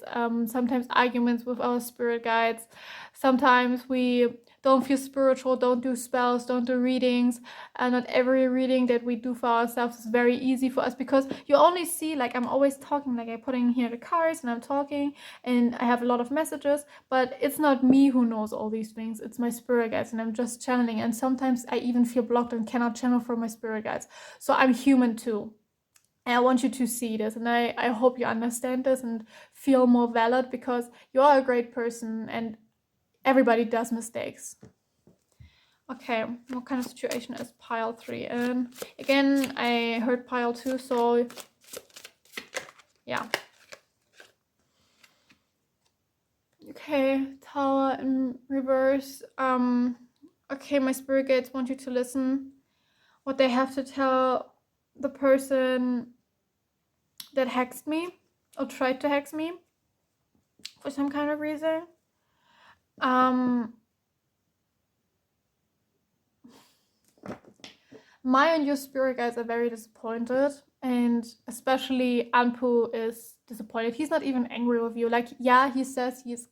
sometimes arguments with our spirit guides. Sometimes we don't feel spiritual, don't do spells, don't do readings, and not every reading that we do for ourselves is very easy for us, because you only see, like, I'm always talking, like I put in here the cards and I'm talking and I have a lot of messages, but it's not me who knows all these things, it's my spirit guides, and I'm just channeling. And sometimes I even feel blocked and cannot channel for my spirit guides. So I'm human too. And I want you to see this, and I hope you understand this and feel more valid, because you are a great person and everybody does mistakes. Okay, what kind of situation is pile 3 in? Again, I heard pile 2, so yeah. Okay, Tower in reverse. Okay, my spirit guides want you to listen what they have to tell the person that hexed me or tried to hex me for some kind of reason. My and your spirit guides are very disappointed, and especially Anpu is disappointed. He's not even angry with you. Like, yeah, he says he's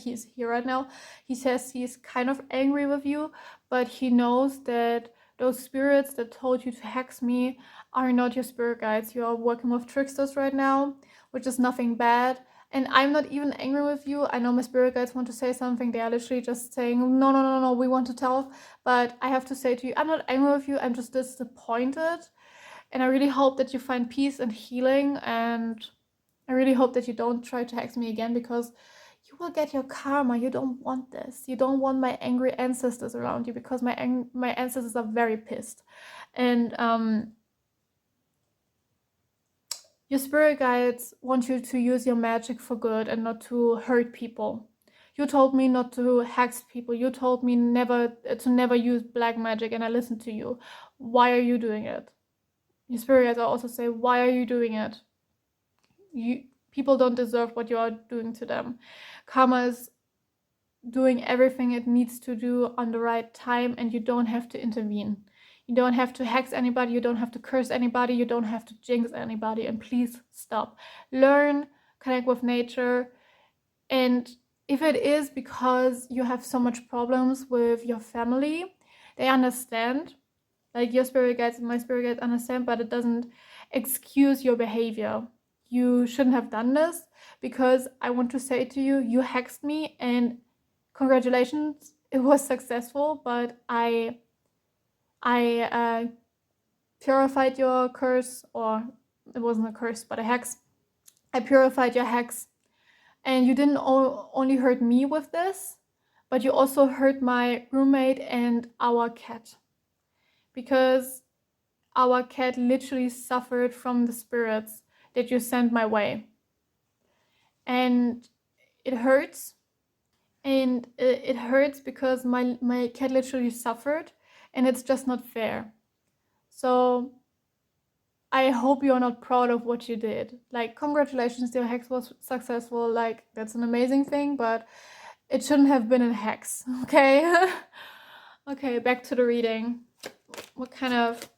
he's here right now. He says he's kind of angry with you, but he knows that those spirits that told you to hex me are not your spirit guides. You are working with tricksters right now, which is nothing bad. And I'm not even angry with you. I know my spirit guides want to say something. They are literally just saying, no, no, no, no, we want to tell. But I have to say to you, I'm not angry with you. I'm just disappointed. And I really hope that you find peace and healing. And I really hope that you don't try to hex me again, because you will get your karma. You don't want this. You don't want my angry ancestors around you, because my ancestors are very pissed. And your spirit guides want you to use your magic for good and not to hurt people. You told me not to hex people. You told me never use black magic, and I listened to you. Why are you doing it? Your spirit guides also say, why are you doing it? People don't deserve what you are doing to them. Karma is doing everything it needs to do on the right time, and you don't have to intervene. You don't have to hex anybody, you don't have to curse anybody, you don't have to jinx anybody, and please stop. Learn, connect with nature, and if it is because you have so much problems with your family, they understand. Like your spirit guides and my spirit guides understand, but it doesn't excuse your behavior. You shouldn't have done this, because I want to say to you, you hexed me, and congratulations, it was successful, but I purified your curse, or it wasn't a curse, but a hex. I purified your hex, and you didn't only hurt me with this, but you also hurt my roommate and our cat, because our cat literally suffered from the spirits that you sent my way, and it hurts. And it hurts because my cat literally suffered, and it's just not fair. So I hope you're not proud of what you did. Like, congratulations, your hex was successful. Like, that's an amazing thing, but it shouldn't have been a hex, okay? Okay, back to the reading. What kind of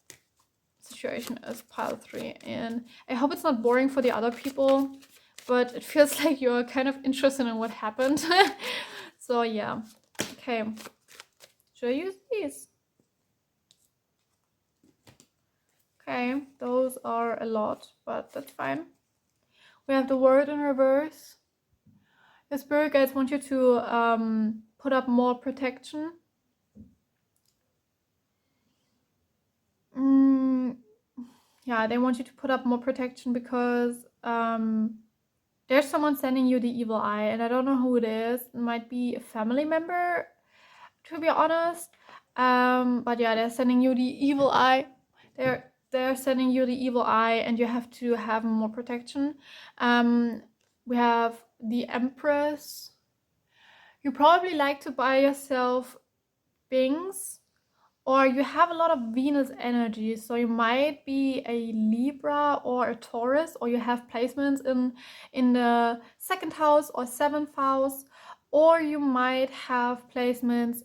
situation is pile 3 in? I hope it's not boring for the other people, but it feels like you're kind of interested in what happened. So yeah, okay. Should I use these? Okay, those are a lot, but that's fine. We have the word in reverse. The spirit guides want you to put up more protection. Yeah, they want you to put up more protection because there's someone sending you the evil eye, and I don't know who it is. It might be a family member, to be honest. But yeah, they're sending you the evil eye. They're sending you the evil eye, and you have to have more protection. We have the Empress. You probably like to buy yourself things, or you have a lot of Venus energy, so you might be a Libra or a Taurus, or you have placements in the 2nd house or 7th house, or you might have placements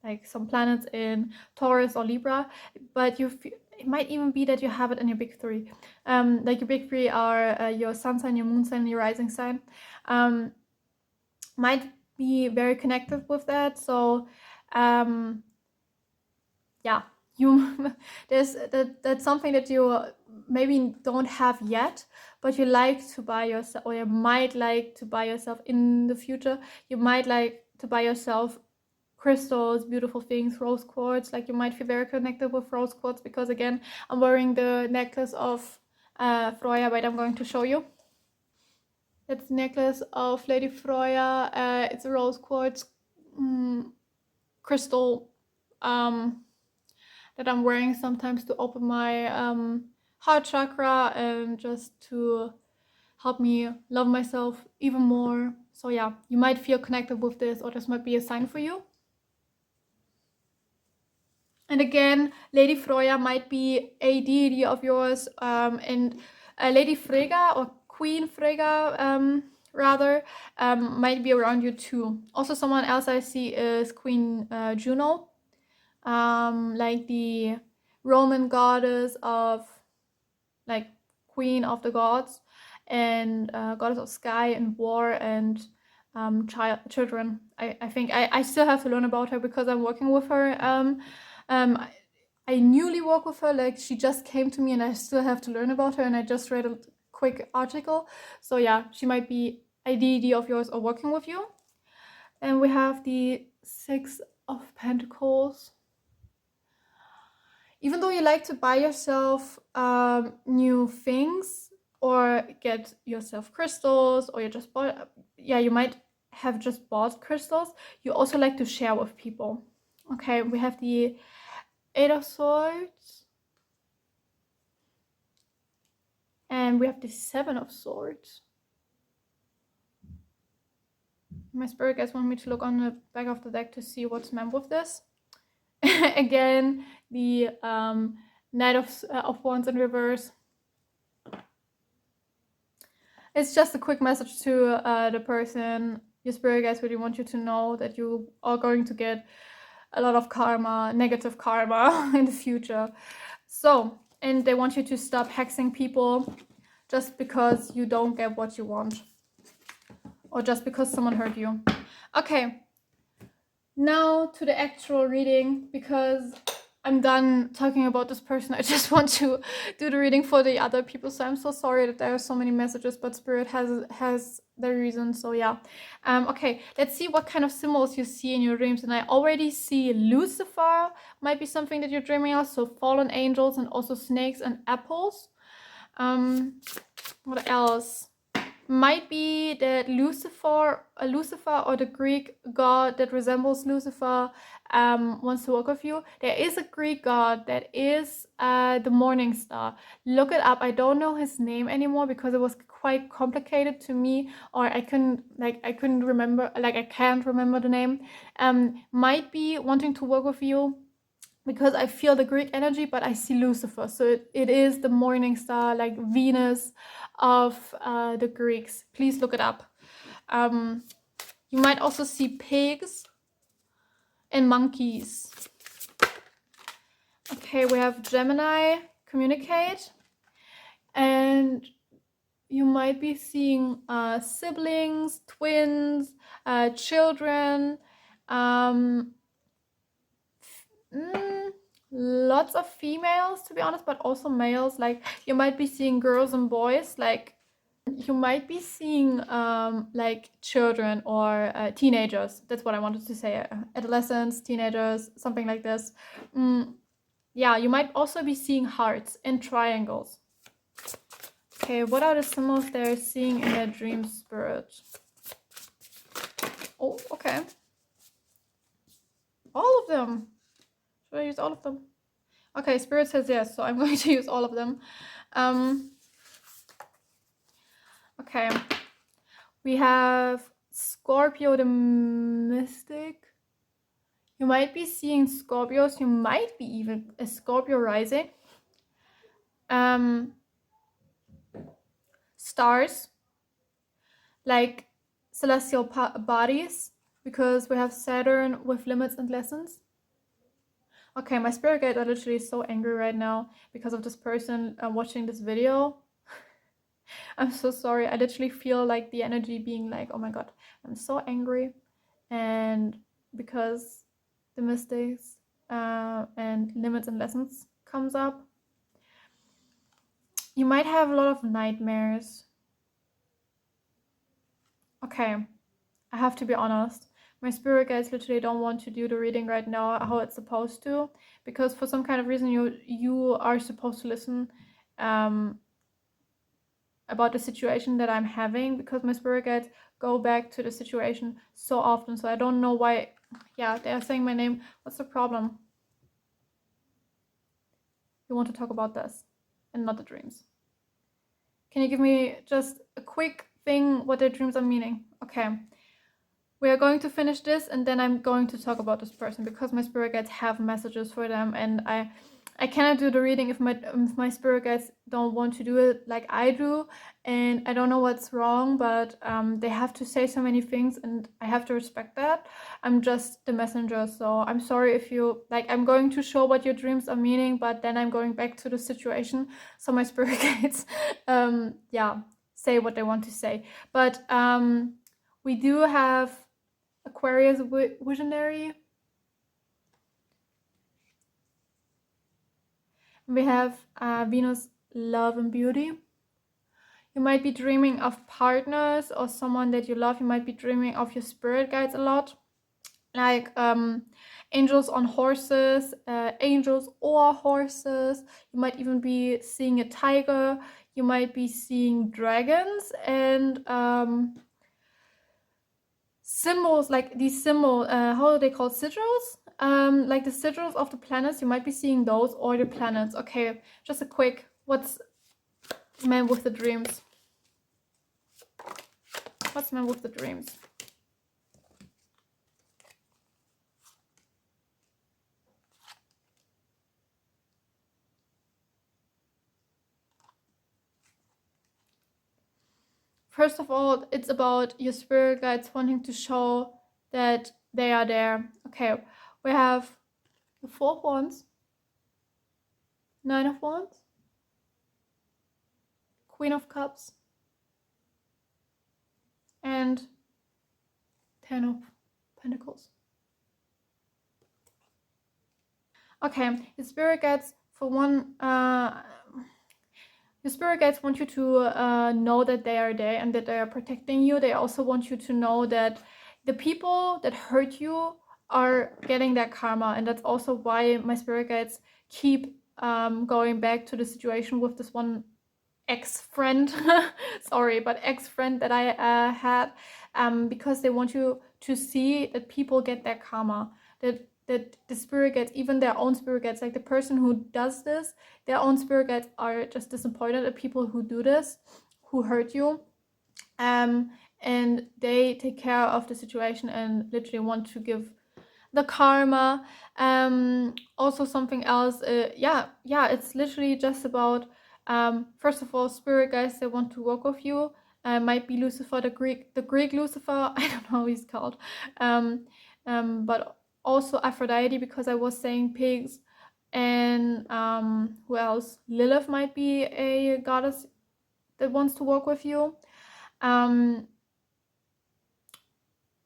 like some planets in Taurus or Libra, but it might even be that you have it in your big 3. Like your big 3 are your sun sign, your moon sign, and your rising sign. Might be very connected with that. So yeah, that's something that you maybe don't have yet, but you like to buy yourself, or you might like to buy yourself in the future. You might like to buy yourself crystals, beautiful things, rose quartz. Like, you might feel very connected with rose quartz, because again, I'm wearing the necklace of Freya. Wait, I'm going to show you. It's the necklace of Lady Freya. It's a rose quartz crystal that I'm wearing sometimes to open my heart chakra, and just to help me love myself even more. So yeah, you might feel connected with this, or this might be a sign for you. And again, Lady Freya might be a deity of yours, and Lady Freyja, or Queen Freyja, rather, might be around you too. Also, someone else I see is Queen Juno, like the Roman goddess of, like, queen of the gods, and goddess of sky and war and children. I think I still have to learn about her, because I'm working with her. I newly work with her, like she just came to me, and I still have to learn about her, and I just read a quick article. So yeah, she might be a deity of yours or working with you. And we have the Six of Pentacles. Even though you like to buy yourself new things or get yourself crystals, or you just bought, yeah, you might have just bought crystals, you also like to share with people. Okay, we have the Eight of Swords. And we have the Seven of Swords. My spirit guides want me to look on the back of the deck to see what's meant with this. Again, the Knight of Wands in reverse. It's just a quick message to the person. Your spirit guides really want you to know that you are going to get a lot of karma, negative karma in the future. So, and they want you to stop hexing people just because you don't get what you want, or just because someone hurt you. Okay, now to the actual reading, because I'm done talking about this person. I just want to do the reading for the other people. So I'm so sorry that there are so many messages, but Spirit has the reason. So yeah. Okay, let's see what kind of symbols you see in your dreams. And I already see Lucifer might be something that you're dreaming of. So fallen angels, and also snakes and apples. What else? Might be that Lucifer or the Greek god that resembles Lucifer wants to work with you. There is a Greek god that is the morning star. Look it up. I don't know his name anymore because it was quite complicated to me, or I can't remember the name. Might be wanting to work with you because I feel the Greek energy, but I see Lucifer. So it is the morning star, like Venus of the Greeks. Please look it up. You might also see pigs and monkeys. Okay, we have Gemini, communicate. And you might be seeing siblings, twins, children, lots of females, to be honest, but also males. Like you might be seeing girls and boys. Like you might be seeing like children or teenagers. That's what I wanted to say. Adolescents, teenagers, something like this. Yeah, you might also be seeing hearts and triangles. Okay, what are the symbols they're seeing in their dream, Spirit? Oh, okay. All of them. Should I use all of them? Okay, Spirit says yes, so I'm going to use all of them. Okay. We have Scorpio the Mystic. You might be seeing Scorpios. You might be even a Scorpio rising. Stars. Like celestial bodies. Because we have Saturn with limits and lessons. Okay, my spirit guide are literally so angry right now because of this person watching this video. I'm so sorry. I literally feel like the energy being like, oh my god, I'm so angry. And because the mistakes and limits and lessons comes up, you might have a lot of nightmares. Okay, I have to be honest. My spirit guides literally don't want to do the reading right now how it's supposed to, because for some kind of reason you are supposed to listen about the situation that I'm having, because my spirit guides go back to the situation so often. So I don't know why. Yeah, they are saying my name. What's the problem? You want to talk about this and not the dreams. Can you give me just a quick thing what their dreams are meaning? Okay. We are going to finish this, and then I'm going to talk about this person because my spirit guides have messages for them, and I cannot do the reading if my spirit guides don't want to do it like I do, and I don't know what's wrong, but they have to say so many things, and I have to respect that. I'm just the messenger, so I'm sorry if you like. I'm going to show what your dreams are meaning, but then I'm going back to the situation, so my spirit guides, yeah, say what they want to say. But we do have Aquarius visionary. We have Venus love and beauty. You might be dreaming of partners or someone that you love. You might be dreaming of your spirit guides a lot, like angels on horses, angels or horses. You might even be seeing a tiger. You might be seeing dragons and symbols, like these symbols, how are they called, sigils? Like the sigils of the planets. You might be seeing those or the planets. Okay, just a quick, what's meant with the dreams? What's meant with the dreams? First of all, it's about your spirit guides wanting to show that they are there. Okay, we have the Four of Wands, Nine of Wands, Queen of Cups, and Ten of Pentacles. Okay, your spirit guides, for one, your spirit guides want you to know that they are there and that they are protecting you. They also want you to know that the people that hurt you are getting their karma, and that's also why my spirit guides keep going back to the situation with this one ex-friend sorry, but ex-friend that I had, because they want you to see that people get their karma, that the spirit guides, even their own spirit guides, like the person who does this, their own spirit guides are just disappointed at people who do this, who hurt you, and they take care of the situation and literally want to give the karma. Also something else, yeah, it's literally just about, first of all, spirit guides, they want to work with you. Might be Lucifer, the Greek Lucifer, I don't know how he's called, but also Aphrodite, because I was saying pigs, and who else? Lilith might be a goddess that wants to work with you.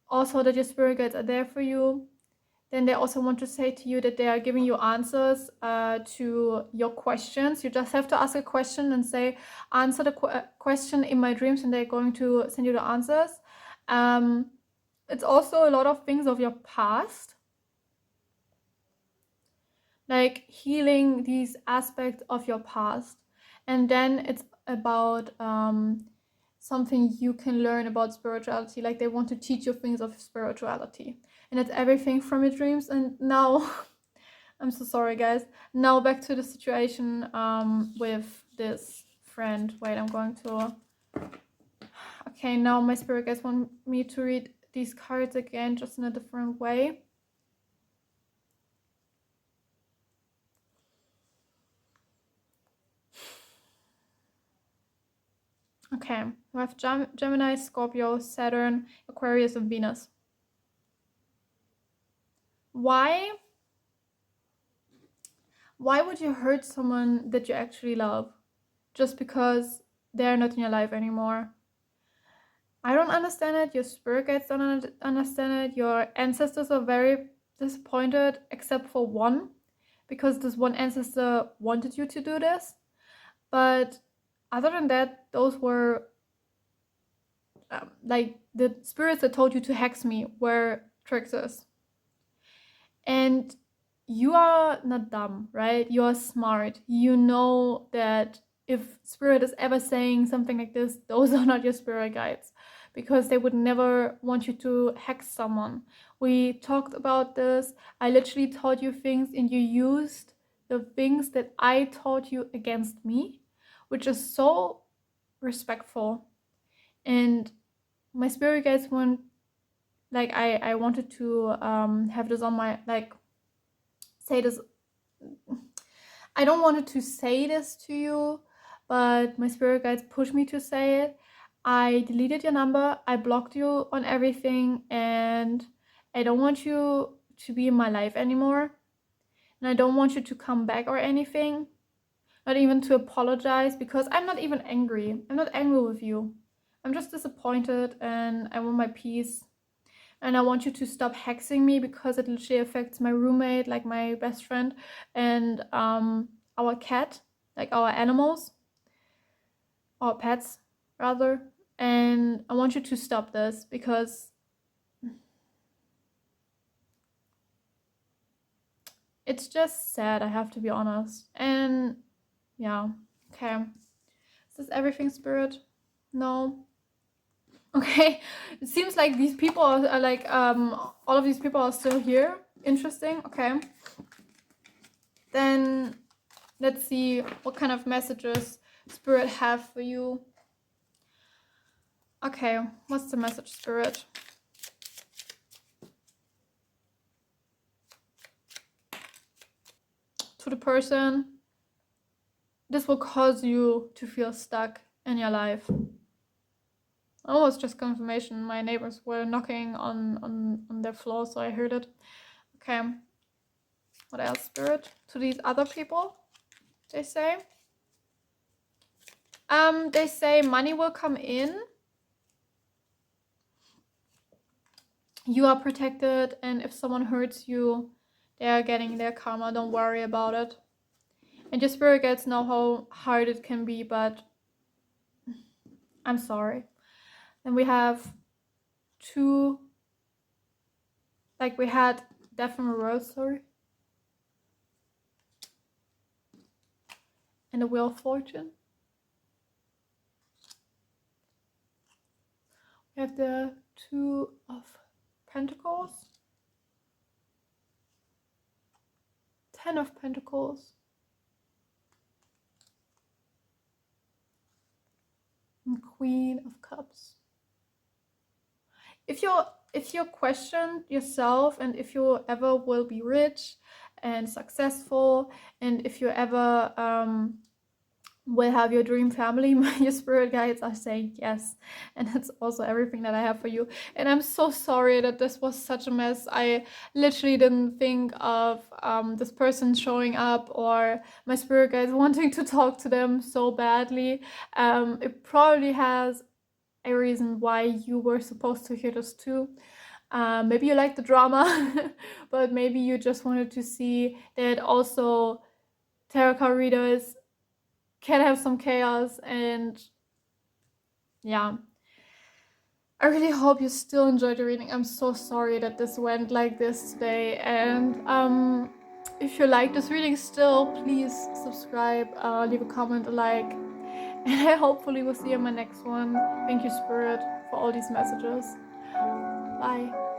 Also that your spirit guides are there for you. Then they also want to say to you that they are giving you answers to your questions. You just have to ask a question and say, answer the question in my dreams, and they're going to send you the answers. It's also a lot of things of your past, like healing these aspects of your past. And then it's about something you can learn about spirituality, like they want to teach you things of spirituality, and it's everything from your dreams. And now I'm so sorry, guys. Now back to the situation with this friend. Wait, I'm going to... Okay, now my spirit guides want me to read these cards again, just in a different way. Okay, we have Gemini, Scorpio, Saturn, Aquarius, and Venus. Why would you hurt someone that you actually love just because they're not in your life anymore? I don't understand it. Your spirit guides don't understand it. Your ancestors are very disappointed, except for one, because this one ancestor wanted you to do this. But other than that, those were like the spirits that told you to hex me were tricksters. And you are not dumb, right? You are smart. You know that if spirit is ever saying something like this, those are not your spirit guides, because they would never want you to hex someone. We talked about this. I literally taught you things and you used the things that I taught you against me, which is so respectful. And my spirit guides want, like, I wanted to have this on my, like, say this. I don't want to say this to you, but my spirit guides push me to say it. I deleted your number, I blocked you on everything, and I don't want you to be in my life anymore. And I don't want you to come back or anything, not even to apologize, because I'm not even angry. I'm not angry with you. I'm just disappointed and I want my peace. And I want you to stop hexing me, because it literally affects my roommate, like my best friend, and our cat, like our animals, our pets. rather. And I want you to stop this because it's just sad, I have to be honest. And yeah, okay. Is this everything, Spirit? No? Okay, it seems like these people are like, all of these people are still here. Interesting, okay. Then let's see what kind of messages Spirit have for you. Okay, what's the message, Spirit? To the person, this will cause you to feel stuck in your life. Oh, it's just confirmation. My neighbors were knocking on their floor, so I heard it. Okay. What else, Spirit? To these other people, they say. They say money will come in. You are protected, and if someone hurts you, they are getting their karma. Don't worry about it. And your spirit gets know how hard it can be, but I'm sorry. Then we have two, like we had Death in Reverse, sorry. And the Wheel of Fortune. We have the Two of Pentacles. 10 of Pentacles. And Queen of Cups. If you question yourself, and if you ever will be rich and successful, and if you ever will have your dream family, your spirit guides are saying yes. And that's also everything that I have for you. And I'm so sorry that this was such a mess. I literally didn't think of this person showing up or my spirit guides wanting to talk to them so badly. It probably has a reason why you were supposed to hear this too. Maybe you like the drama, but maybe you just wanted to see that also tarot card readers can have some chaos. And yeah, I really hope you still enjoyed the reading. I'm so sorry that this went like this today. And if you like this reading still, please subscribe, leave a comment, a like, and I hopefully will see you in my next one. Thank you, Spirit, for all these messages. Bye.